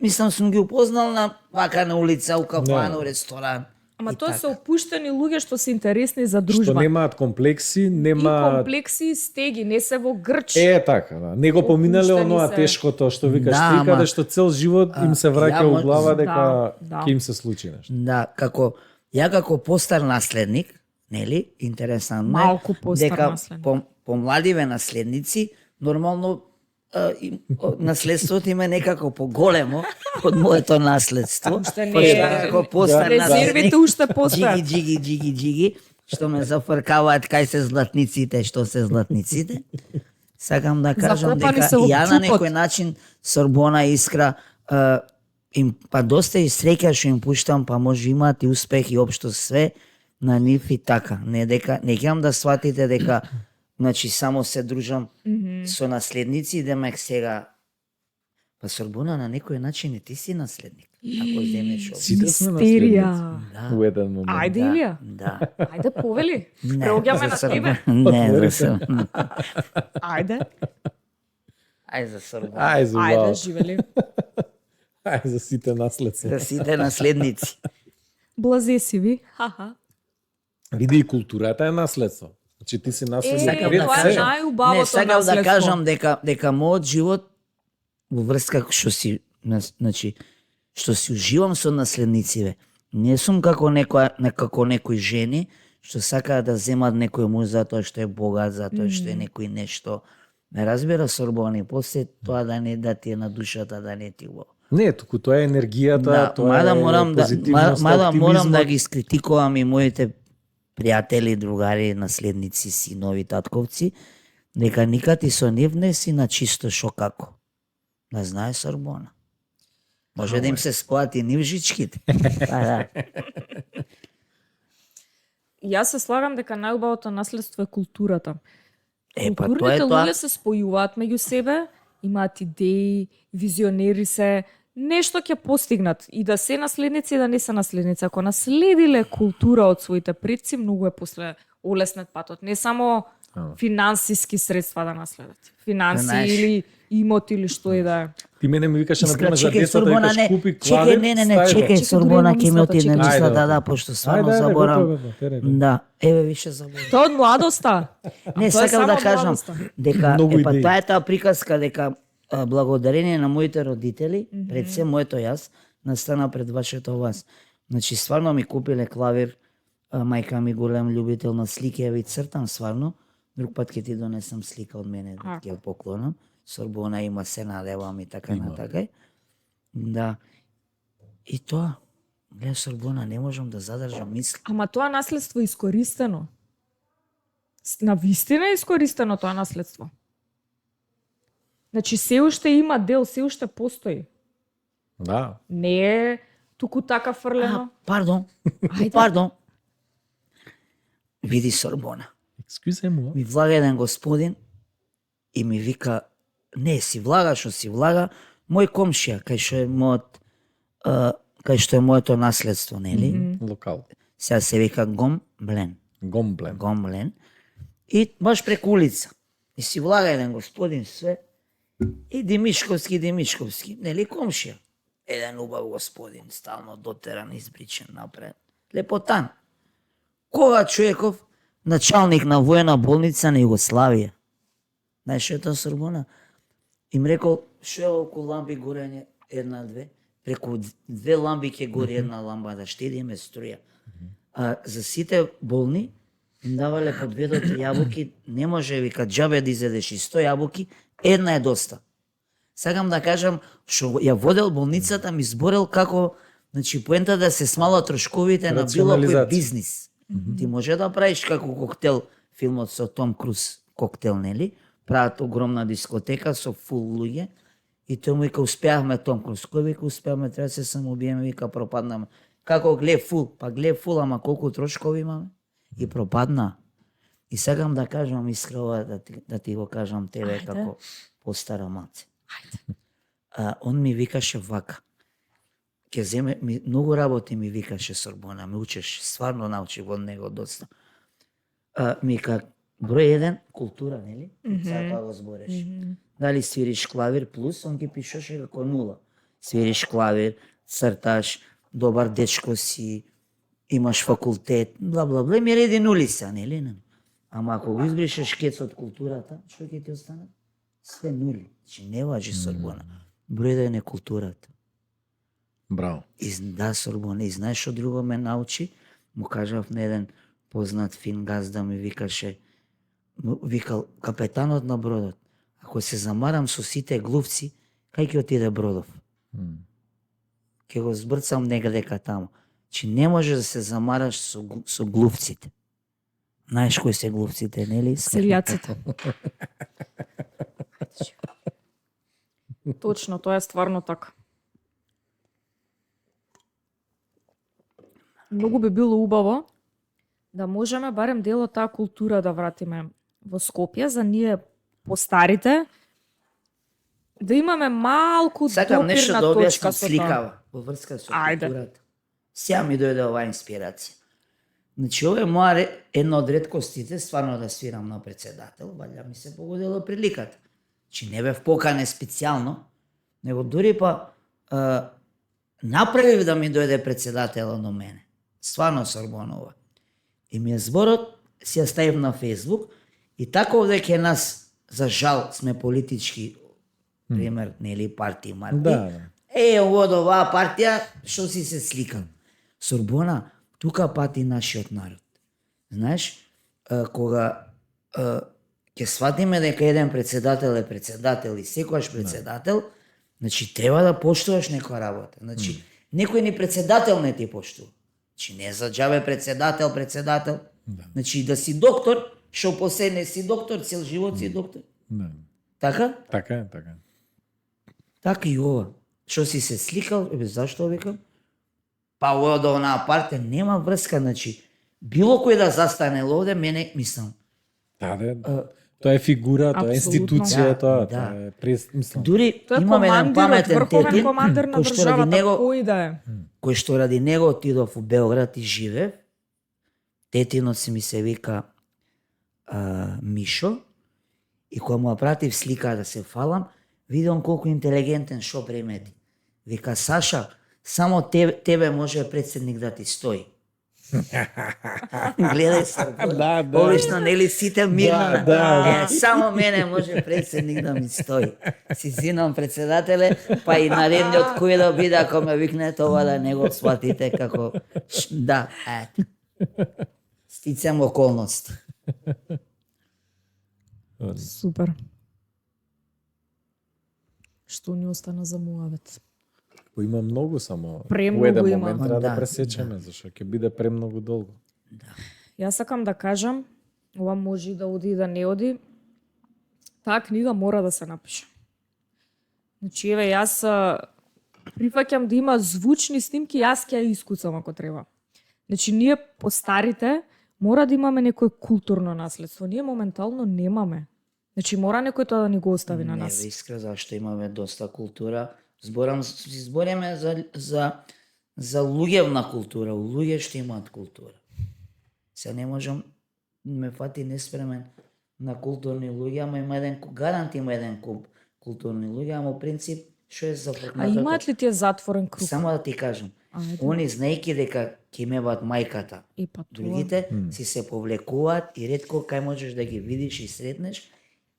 мислам, сум ги упознал на вака на улица, у кафана, у ресторан. Ама и тоа така. се опуштени луѓе што се интересни за Што дружба. немаат комплекси, И нема... комплекси и стеги, не се во грч. Така, да. Не го поминале Опуштени оноа се. тешкото што викаш Да, ти, ама- каде што цел живот им се враќа ја у мо- глава дека Да. ќе им се случи нешто. Да, ја како постар наследник, нели, интересантно е, Малку постар дека наследник. помладиве наследници, нормално наследството им е некако поголемо од моето наследство. Уште не Пошто е. како постар Да, наследник. Резервите уште постојат. Джиги, што ме зафркаваат кај се златниците, што се златниците. Сакам да кажам Закопани дека се во ја на чупот. некој начин Сорбона Искра им па доста и среќа што им пуштам, па може имаат и успех и општо све на нив и така. Не дека не ќе да сватите дека значи само се дружам со наследници, демек сега па Сорбона на некој начин и ти си наследник. Ако земеш овде. Сите сме Мистерија. Да. У еден момент. Ајде, Да, Илија. да. Ајде, повели. Не, Преоѓаме за на Сорбона. тебе. Не, за Сорбона. Ајде. Ај за Сорбона. Ај за Ајде, убаво. живели. Ај за сите наследства. За сите наследници. Блазе си ви. Ха-ха. Види и културата е наследство. Значи ти си наследник. Сакам пред тоа е се. Не, најубавото сакам да наследство. кажам дека мојот живот во врска што си значи што си уживам со наследнициве. Не сум како некој жени што сакаат да земат некој муж затоа што е богат, затоа што е некој нешто. Ме разбира Сорбони, после тоа да ти е на душата, да не ти убаво. Не, туку тоа е енергијата, Да, тоа мада е морам позитивност, мада морам да оптимизмот. ги скритикувам и моите пријатели, другари, наследници, синови, татковци, дека никад и со нив не си на чисто шо како. Да знае Сорбона. Може да им се споат и нивжичките. Па да. Јас се слагам дека најубавото наследство е културата. Па тоа е Културните тоа. луѓе се спојуваат меѓу себе, имаат идеи, визионери се, нешто ќе постигнат и да се наследници и да не се наследници. Ако наследиле култура од своите предци, многу е после олеснет патот. Не само финансиски средства да наследат. Финанси Знаеш. или имот или што и да е. Ти мене ми викаше Искра, например за чекај децата, Сорбона, викаш не, купи клавир, чекај, не, стави го. чекај Чекај, Сорбона, дури ќе ми мислата, отиде чекај. мисла, Ајде, да, окей. пошто стварно Ајде, заборам. готово, тереј. Да, еве више заборам. Тоа од младоста. Не, Тоа е сакам само да од кажам младоста. дека Многу па идеи. таа е таа приказка дека благодарение на моите родители, пред се моето јас, настана пред вашето вас. Значи стварно ми купиле клавир, мајка ми голем љубител на слики, ја ви цртам стварно. Друг пат ќе ти донесам слика од мене да ќе ја поклонам. Сорбона има се надевам и така натака. Да. И тоа. Гледа Сорбона, не можам да задржам мисли. Ама тоа наследство е искористено. На вистина е искористено тоа наследство. Значи се уште има дел, се уште постои. Да. Не е туку така фрлено. Пардон. Ајде. Пардон. Види Сорбона. Екскюзе му. Ми влага еден господин и ми вика, не, си влага, што си влага, мој комшија, кај што е кај што е моето наследство, нели? Локал. Сега се вика Гомблен. Гомблен. Гомблен. И баш преку улица. И си влага еден господин све. И Димишковски, нели комшија. Еден убав господин, стално дотеран, избричен напред. Лепотан. Кога човеков началник на воена болница на Југославија. Знаеш што е тоа Сорбона? Им рекол, што е околу лампи горење една-две? Преку две лампи ќе гори една лампа, да штедиме струја. А за сите болни им давале по 2 до 3 јабуки, не може, вика, џабе да изедеш и 100 јабуки, една е доста. Сакам да кажам, што ја водел болницата, ми зборел како, значи, поента да се смалат трошковите на било кој Рационализација. бизнис. Ти може да правиш како коктел, филмот со Том Круз, коктел, нели? Прават огромна дискотека со фул луѓе. И тој му вика, успеавме Том Круз. Кој вика, успеавме, треба да се самоубиеме, вика, пропаднаме. Како глед фул? Па глед фул, ама колку трошкови имаме? И пропадна. И сакам да кажам искрено, да ти го кажам тебе Ајде. како постара маце. Он ми викаше вака. Ке земе, многу работи ми викаше Сорбона, ме учеше, стварно научи од него доста. Ми вика, број 1, култура, нели? Сега го збореш. Дали свириш клавир плюс, он ги пишеше како 0. Свириш клавир, црташ, добар дечко си, имаш факултет, бла бла бла, ми реди нулица, нели? Ама ако го избришеш кец од културата, што ќе ти остане? Све нули. Значи не важи Сорбона. Број 1 е културата. Браво. И да, Сорбона, и знаеш што друго ме научи? Му кажав на еден познат фин газда ми викаше, викал, капетанот на бродот, ако се замарам со сите глувци, кај ќе отиде бродов? Ќе го збрцам негдека таму. Че не може да се замараш со глувците. Знаеш кои се глувците, нели? Селјаците. Точно, тоа е стварно така. Многу би било убаво да можеме барем дел од таа култура да вратиме во Скопје за ние постарите, да имаме малку Сакам нешто допирна да точка објаснам со тоа. сликава во врска со Ајде. културата. Сега ми дојде оваа инспирација. Значи, ова е моја една од реткостите, стварно да свирам на председател, валја ми се погодила приликата. Значи, не бев покане специјално, него дури па направив да ми дојде председателот до мене. Стварно Сорбонова. И ми е зборот, си ја ставив на Фейсбук, и така овде ке нас, за жал, сме политички, пример, нели, партии, марки. Да. Од оваа партија, што си се сликал. Сорбона, тука пати нашиот народ. Знаеш, кога ќе сватиме дека еден председател е председател и секојаш председател, значи треба да поштуваш некоја работа. Значи, некој ни председател не ти поштува. Значи не за џабе председател. Значи да си доктор, што после не си доктор, цел живот си доктор. Да. Така? Така е, така е. Така и ова. Што си се сликал, зашто викам? Па ова до онаа партија нема врска, значи било кој да застане овде, мене мислам. Да. Тоа е фигура, тоа е Апсолутно. институција, Да, тоа да. е мислам. Дури Тоа е имам еден командирот, паметен врховен тетин, командир на кој што ради државата, него, кој да е. кој што ради него отидов у Белград и живеев. Тетинот си ми се вика Мишо, и кога му ја пратив слика да се фалам, видам колку интелигентен што примети. Вика, Саша, само тебе може председник да ти стои. Гледај се. Да. Обично, нели сите мирно. Да. Само мене може председник да ми стои. Си синам председателе, па и наредниот кој да биде, ако ме викне това да не го сватите како... Да, ето. Стицам околност. Супер. Што ни остана за муавет? Има многу, само Премногу у еден има. момент треба да Да, пресечеме, зашто ќе биде премногу долго. Јас сакам да кажам, ова може и да оди и да не оди, таа книга мора да се напише. Значи, еве, јас прифаќам да има звучни снимки, јас ќе ја искуцам ако треба. Значи, ние постарите мора да имаме некој културно наследство. Ние моментално немаме. Значи, мора некој тоа да ни го остави на Не нас. ве искра, зашто имаме доста култура. Збореме за луѓевна култура, луѓе што имаат култура. Се не можам, ме фати неспремен на културни луѓе, ама има еден, гарант има еден куп културни луѓе, ама у принцип, што е за А фркнатото? имаат ли тие затворен круг? Само да ти кажам, Ајде. они знаејќи дека ќе имаат мајката, И па тоа. другите си се повлекуваат и ретко кај можеш да ги видиш и сретнеш,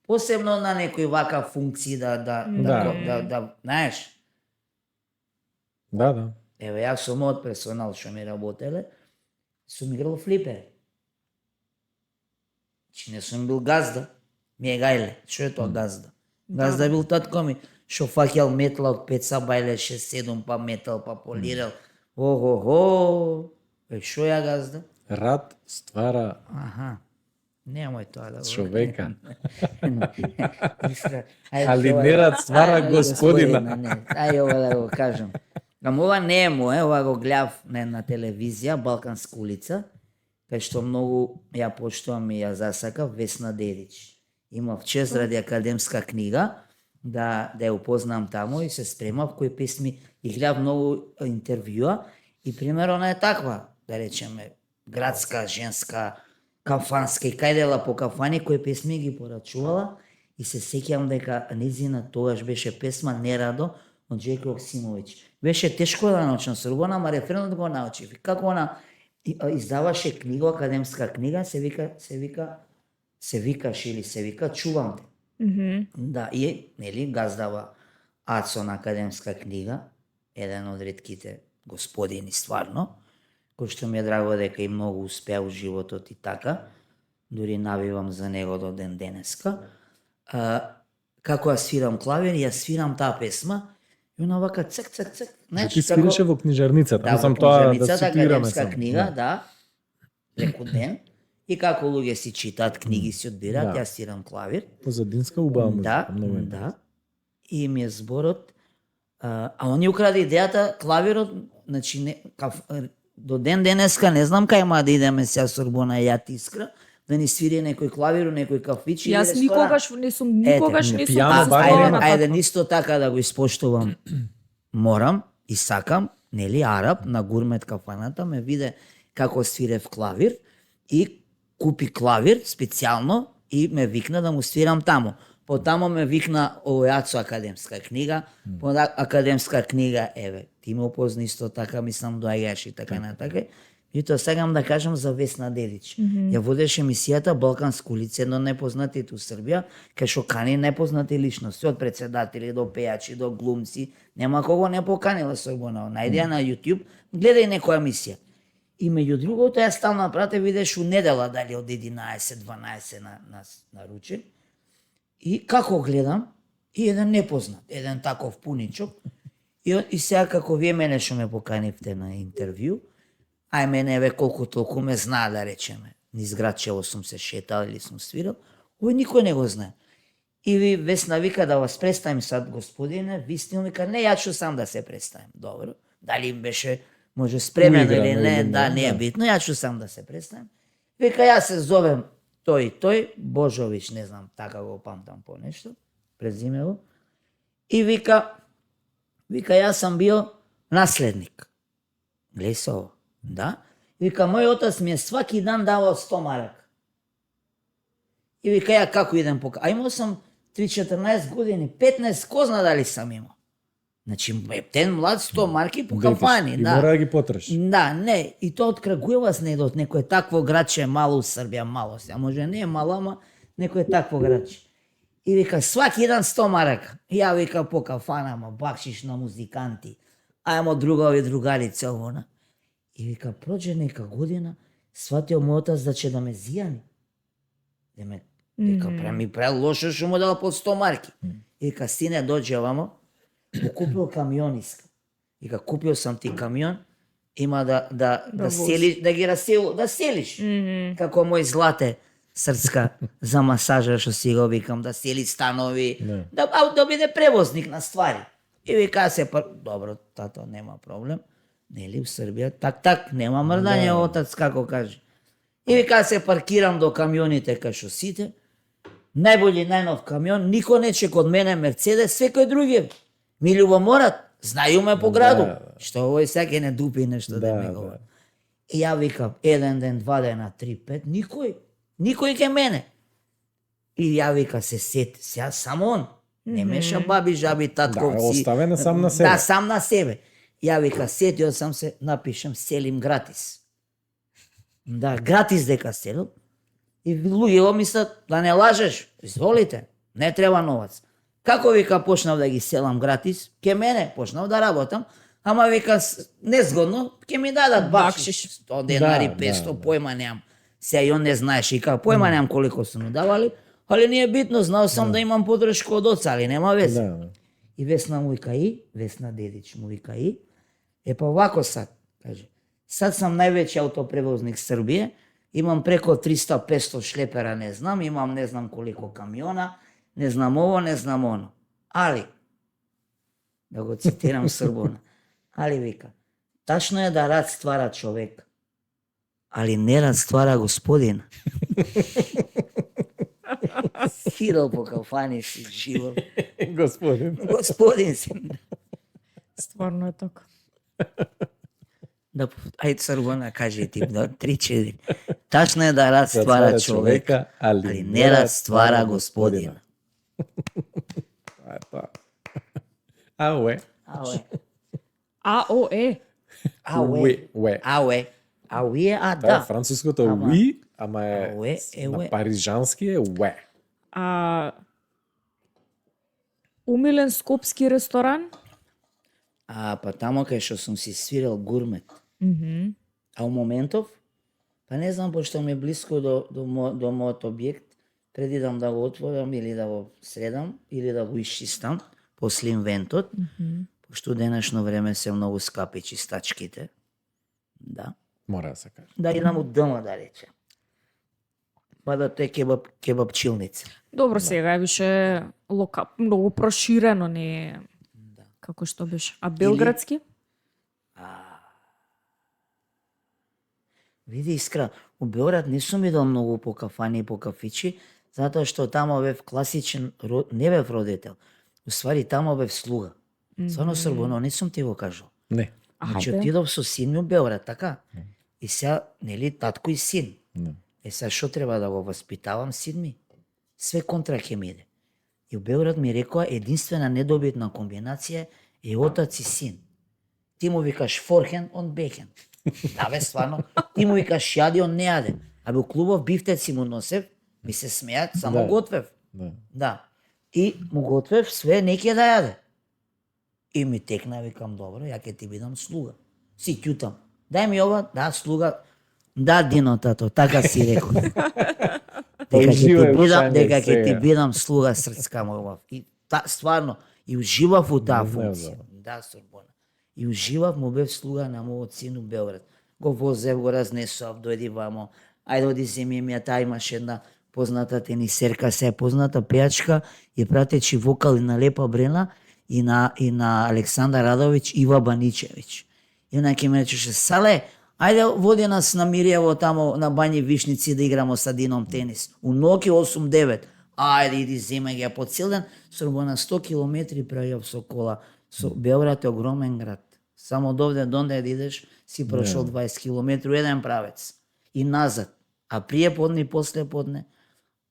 Посебно на некои вака функции да, знаеш. Да. Еве, јас со мојот персонал што ми работеле, сум играл флипер. Чи не сум бил газда, ми е гајле. Што е тоа газда? Газда бил татко ми, што фаќал метла од 5 сабајле, 6-7, па метал, па полирал. Ого-го! Што ја газда? Рад ствара Аха. Немој тоа да го. човека. Ајде, Али ова- не рад ствара Ајде, господина. не. Ајде ова да го кажам. Ама ова не е мое, ова го гледав на телевизија, Балканска улица, кај што многу ја поштувам и ја засакав, Весна Дедич. Имав чест ради академска книга, да ја упознам таму и се спремав кои песми и гледав многу интервјуа и пример она е таква, да речеме, градска, женска, кафанска и кајдела по кафани кои песми ги порачувала и се сеќавам дека низина тогаш беше песма Нерадо од Джеко Оксимовиќ. Беше тешко да научам србона, ама рефренот го научив. И како она издаваше книга, академска книга, се вика Чувам те. Да, и нели газдава Ацо на академска книга, еден од ретките господини стварно, кој што ми е драго дека и многу успеа у животот и така, дури навивам за него до ден денеска. Како ја свирам клавир, ја свирам таа песма, и она вака цек. Што ти свиреше во книжарницата, Да, мислам во тоа да книжарницата, цитираме академска само. книга, да, преку ден. И како луѓе си читаат, книги си одбираат, Да. јас свирам клавир. Позадинска убава музика, Да, многу е. да. И ми е зборот, а они украде идејата, клавирот, значи до ден денеска не знам кај има да идеме сега Сорбона и ја Искра, да ни свири некој клавир, некој кафич или Јас ресторан. никогаш не сум никогаш не, не сум пијано бар присуствувала нема. на Ајде, такво. нисто така да го испоштувам. Морам и сакам, нели, Араб на Гурмет кафаната ме виде како свирев клавир и купи клавир специјално и ме викна да му свирам таму. Потамо ме викна овојацо академска книга, академска книга, еве, ти ме опозна исто така, мислам доаѓаш и така натака. И тоа сакам да кажам за Весна Дедич. Ја водеше емисијата Балканска улица, едно непознатите у Србија, кај што кани непознати личности, од председатели до пејачи, до глумци, нема кого не поканила Сорбона. Најди ја на YouTube, гледај некоја емисија. И меѓу другото, ја стално прате, видеш у недела дали од 11-12 на ручен. И како гледам, и еден непознат, еден таков пуничок, и сега како вие мене што ме поканивте на интервју, ај мене еве колку толку ме знаа да речеме. Низ Градчево сум се шетал или сум свирал, овој никој не го знае. И ви Весна вика да вас представим сад господине, Вистин вика не, ја ќе сам да се представим. Добро. Дали им беше може спремен Уиграно или не, или не, да, не е да. битно, ја ќе сам да се представим. Вика јас се зовем тој и тој, Божович, не знам, така го памтам по нешто, презимево. И вика јас сам био наследник. Глеј се ово. Да. И вика, мој отец ми е сваки дан давал 100 марак. И вика, ја како идем по... А имал сам 3-14 години, 15, ко зна дали сам имал. Значи, ептен млад 100 марки по кафани, И да. мора да ги потрош. Да, не, и тоа од Крагуевац не од некој такво градче мало у Србија, мало се, а може не е мало, ама некој такво градче. И вика, сваки дан 100 марака. И ја вика по кафанама, бакшиш на музиканти, ајмо другави другарица овона. И вика, проđe нека година, сватио мој отец да ќе да ме зијани. Вика, ми лошо што му дал по 100 марки. И вика, сине, доđe вамо, го купил камион иска. Вика, купил сам ти камион, има да селиш, да ги да селиш. Како мој злате срцка за масажа што си го викам, да сели станови, да биде превозник на ствари. И вика се добро, тато, нема проблем. Нели, в Србија, так, нема мрдање, отец, како каже. И вика се паркирам до камионите кај шосите, најбољи најнов камион, никој не че код мене Мерцедес, секој други. Ми љубоморат, знају ме по граду. Што овој секој не дупи нешто да ми говори. И ја викам, 1 ден, 2 дена, 3, 5, никој ке мене. И ја вика се сет, сега само он. Не меша баби, жаби, татковци. Да, оставена сам на себе. Да, сам на себе. Ја вика, сетио сам се, напишем, селим гратис. Да, гратис дека селил. И луѓе го мислат, да не лажеш, изволите. Не треба новац. Како вика почнав да ги селам гратис, ке мене почнав да работам, ама вика незгодно, ке ми дадат бакшиш, 100 денари, Да, 500, да. појма немам. Сега и он не знаеш и како, појма немам колико су му давали, али не е битно, знал сам да имам подршка од оца, али нема везе. Да. И Весна му вика и, Весна дедич му вика и, па вако сад, каже, сад сам највеќи аутопревозник Србије, имам преко 300-500 шлепера, не знам, имам не знам колико камиона, не знам ово, не знам оно. Али, да го цитирам Србона, али вика, тачно е да рад ствара човек, али не рад ствара Господин. Хирал по кафани си живот. Господин. Господин си. Стварно е така. Да, ајде Србона, кажи ти, да, 3-4. Тачно е да рад ствара човека, али не рад ствара Господина. Това е тоа. Ауе. Ауе, АОЕ. ауе, Уе. ауе, ауе, а Тоа е да. француското Ама- уи, ама е Ауе, е, на уе. парижански е уе. Умилен скопски ресторан? Па тамо кај што сум си свирал гурмет. А у моментов, па не знам, пошто ми е близко до мојот објект, преди да го отворам или да го средам, или да го исчистам, после инвентот, пошто денешно време се многу скапи чистачките. Да. Мора да се каже. Да идам од дома, да речем. Па да тој кебапчилница. Добро, сега е више многу проширено, не е како што беше. А белградски? Види, Искра, у Белград не сум идол многу по кафани и по кафичи, затоа што тамо бев класичен, не бев родител. Уствари тамо бев слуга. Сварно Србоно, не сум ти го кажал. Не. Значи Ајде. отидов со син ми у Белград, така? И сега, нели, татко и син. Не. Сега што треба да го воспитавам син ми? Све контра ќе ми иде. И у Белград ми рекоа единствена недобитна комбинација е отац и син. Ти му викаш форхен, он бехен. Да бе, стварно. Ти му викаш јади, он не јаде. Абе у клубов бифтеци му носев, ми се смеат, само Да. готвев. Да. Да. И му готвев све, не ќе да јаде. И ми текна, викам, добро, ја ќе ти бидам слуга. Си ќутам. Дај ми ова, да, слуга. Да, Дино, тато, така си рекол. дека Уживај ќе у ти бидам, Шангај дека ќе ти сега. бидам слуга срцка моја. И стварно, и уживав у таа Не знам, функција. Да, Сорбона. И уживав, му бев слуга на мојот син у Белград. Го возев, го разнесував, дојди вамо. Ајде оди земи ми, таа имаше една позната тенисерка, се позната пејачка, ја пратечи вокали на Лепа Брена и на Александар Радовиќ, Ива Баничевиќ. И она ќе ме речеше, Сале, ајде води нас на Мириево тамо на Бањи Вишници да играмо са Дином тенис. У ноки 8-9. Ајде иди земај ги по цел ден, Сорбона 100 километри прајав со кола. Белград е огромен град. Само од овде до онде да идеш си прошол 20 километри у еден правец. И назад. А прие подне и после подне.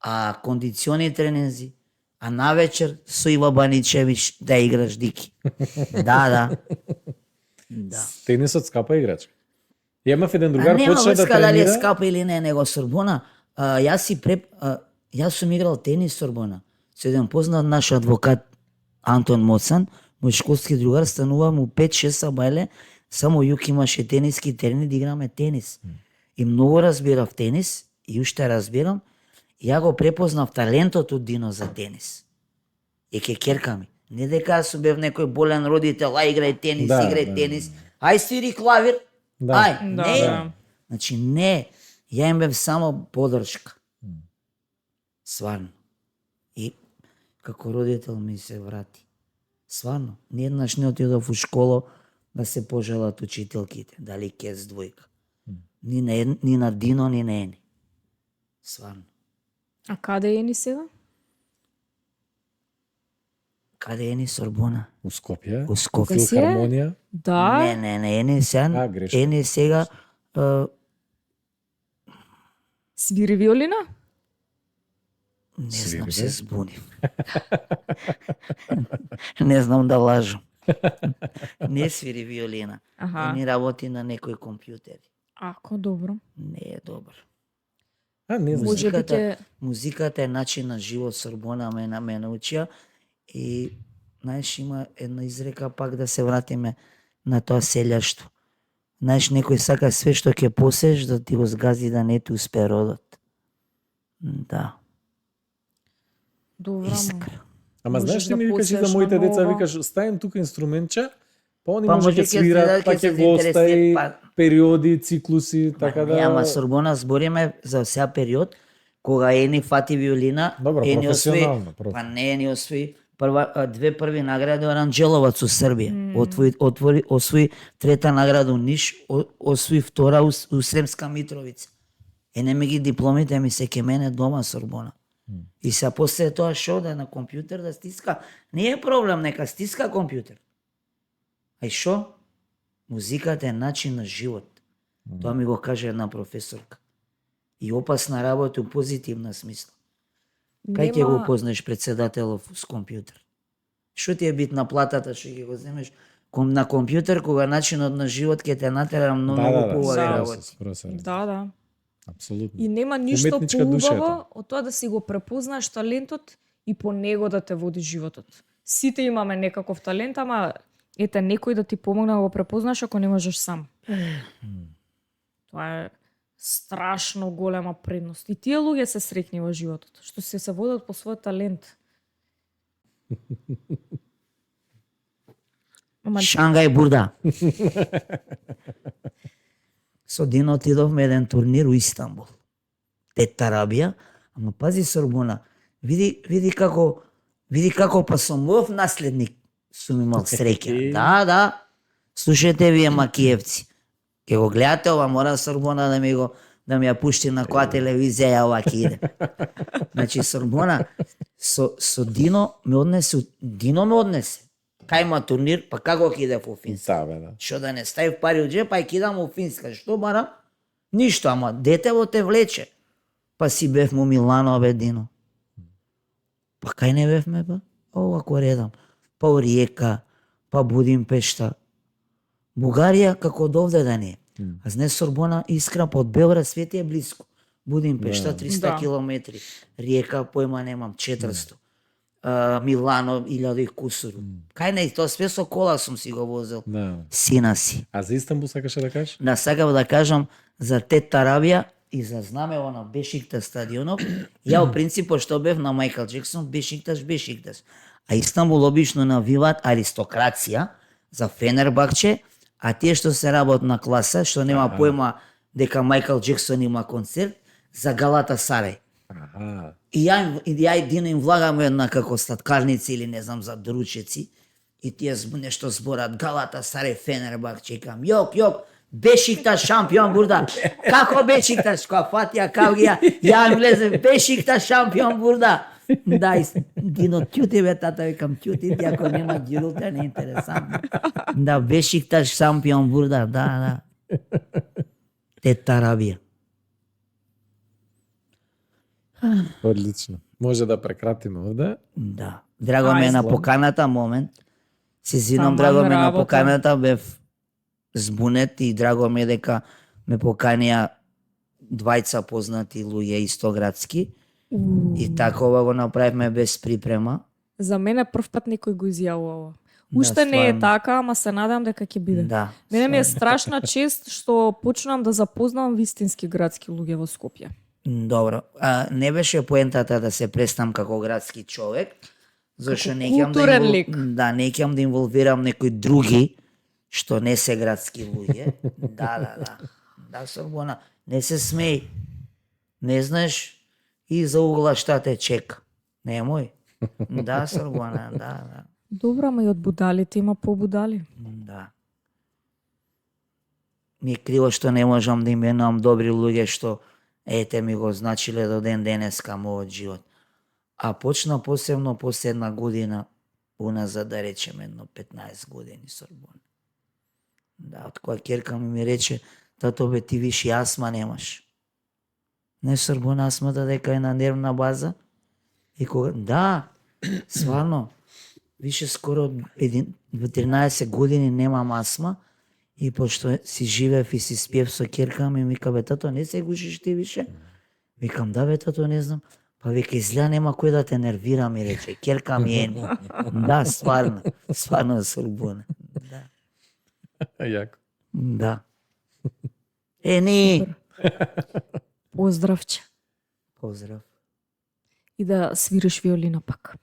А кондициони тренинзи. А навечер со Ива Баничевиќ да играш дики. Да. Да. Тенисот скапа играчка. Јамав еден А другар нема почна да врска дали е тренира. скапа или не, него Сорбона. Јас сум играл тенис Сорбона. Со еден познат наш адвокат Антон Моцан, мој школски другар, станува му 5-6 бајле, само јук имаше тениски терени да играме тенис. И многу разбирав тенис, и уште разбирам, и ја го препознав талентот од Дино за тенис. И ке керка ми. Не дека јас сум бев некој болен родител, играј тенис, Да, играј да, тенис, ај свири клавир, Да. ај, Да, не. да. Значи не, ја им бев само подршка. Сварно. И како родител ми се врати. Сварно. Ниеднаш не отидов у школа да се пожелат учителките, дали кес двојка. Ни на Дино, ни на Ени. Сварно. А каде е ни сега? Каде Ени Сорбона? У Скопје. У Скопје. Кога си е? Филхармонија. Да. Не, Ени сега, грешно. Ени сега Свири виолина? не Свири, знам, бе. се збунив. Не знам да лажам. Не свири виолина. Аха. Ени работи на некои компјутери. Ако добро. Не е добро. Не знам. Може би ќе Музиката е начин на живот, Сорбона ме научија и знаеш има една изрека пак да се вратиме на тоа селјаштво. Знаеш некој сака све што ќе посееш да ти го сгази да не ти успе родот. Да, добра. искра. Ама Можеш знаеш ли да ми викаш и за посееш моите на деца, нова. викаш ставим тука инструментче, па они Па може може ќе ќе свират, свират, па ќе ќе се го остави заинтересират, периоди, циклуси, така Не, да. ама Сорбона збориме за сега период кога Ени фати виолина, Добро, Ени професионално, па не Ени освои две први награди Оранđelovac у Србија. Освои трета награда у Ниш, освои втора у Сремска Митровица. Не ми ги дипломите ми се ке мене дома Сорбона. И се после тоа шо да на компјутер да стиска, не е проблем, нека стиска компјутер. Ај шо? Музиката е начин на живот. Тоа ми го каже една професорка. И опасна работа у позитивна смисла. Кај ќе го познаеш председателов с компјутер? Што ти е битна платата што ќе го земеш на компјутер кога начинот на живот ќе те натера многу поубави работи. Да. Апсолутно. И нема ништо Уметничка душа е поубаво од тоа да си го препознаеш талентот и по него да те води животот. Сите имаме некаков талент, ама ете некој да ти помогне да го препознаеш ако не можеш сам. Тоа е страшно голема предност. И тие луѓе се среќни во животот, што се водат по својот талент. Ама Шангај бурда. Со Дино отидовме еден турнир у Истанбул. Тета Рабија, ама пази Сорбона, види како па со мојов наследник сум имал среќа. Да. Слушајте вие макиевци. Ке го гледате ова, мора Сорбона да ми ја пушти на која телевизија ја ова ќе иде. Значи Сорбона со Дино ме однесе. Кај има турнир, па како ќе иде во Финска? Да. Што да не стави пари од джеб, па ќе идам во Финска. Што барам? Ништо, ама детево те влече. Па си бевме у Милано, бе Дино. Па кај не бевме, па? Овако редам. Па у Риека, па Будимпешта. Бугарија како од овде да не е. А знаеш Сорбона искра под Белград све ти е блиско. Будимпешта 300 Да. километри. Риека појма немам 400. Милано 1000 и кусуру. Кај не, тоа све со кола сум си го возел. Да. Сина си. А за Истанбул сакаше да кажеш? Да сакав да кажам за Тета Рабија и за знамево на Бешикташ стадионов. Ја у принципот што бев на Мајкл Джексон, Бешикташ. А Истанбул обично навиваат аристокрација за Фенербахче, а тие што се работна класа, што нема појма дека Мајкл Джексон има концерт, за Галата Сарај. Аха. И ја и Дино им влагаме една како статкарници или не знам за доручеци и тие нешто зборат Галата Сарај Фенербахче, кам јок, Бешикташ шампион бурда. Како Бешикташ? Која фатија кавгија, ја им влезе Бешикташ шампион бурда. Да, и Дино ќути бе тата, викам ќути ти ако нема ѓирулта не е интересантно. Да, Бешикташ шампион бурда, да. Тета Рабија. Одлично. Може да прекратиме овде. Да. Драго ми е на Ајде. поканата, момент. Се извинам, Таман драго ми е на работа. поканата, бев збунет и драго ми е дека ме поканија двајца познати луѓе истоградски. И такова го направивме без припрема. За мене прв пат некој го изјавува ова. Да, Уште не е стварно. така, ама се надам дека ќе биде. Да. Мене ми е страшна чест што почнам да запознавам вистински градски луѓе во Скопје. Добро. Не беше поентата да се представам како градски човек, зашто Како не ќе културен лик. Да, не ќе да инволвирам некои други што не се градски луѓе. Да. Да, Сорбона, не се смеј. Не знаеш и за угла шта те чека. Немој. Да, Сорбона, да. Добро, ама и од будалите има побудали. Да. Ми е криво што не можам да именувам добри луѓе што ете ми го значиле до ден денеска мојот живот. А почна посебно после една година уназад, да речеме едно 15 години Сорбона. Да, од која ќерка ми рече, тато бе ти виш и астма немаш. Не Сорбона, астмата дека е на нервна база? И кога... Да, сварно. Више скоро 13 години немам астма и пошто си живеев и си спиев со ќерка ми вика бе тато не се гушиш ти више? Викам, да бе, тато, не знам. Па вика, изгледа нема кој да те нервира, ми рече. Керка ми е. Да, стварно се убуна. Да. Јако. Да. Ени! Поздравче. Поздрав. И да свириш виолина пак.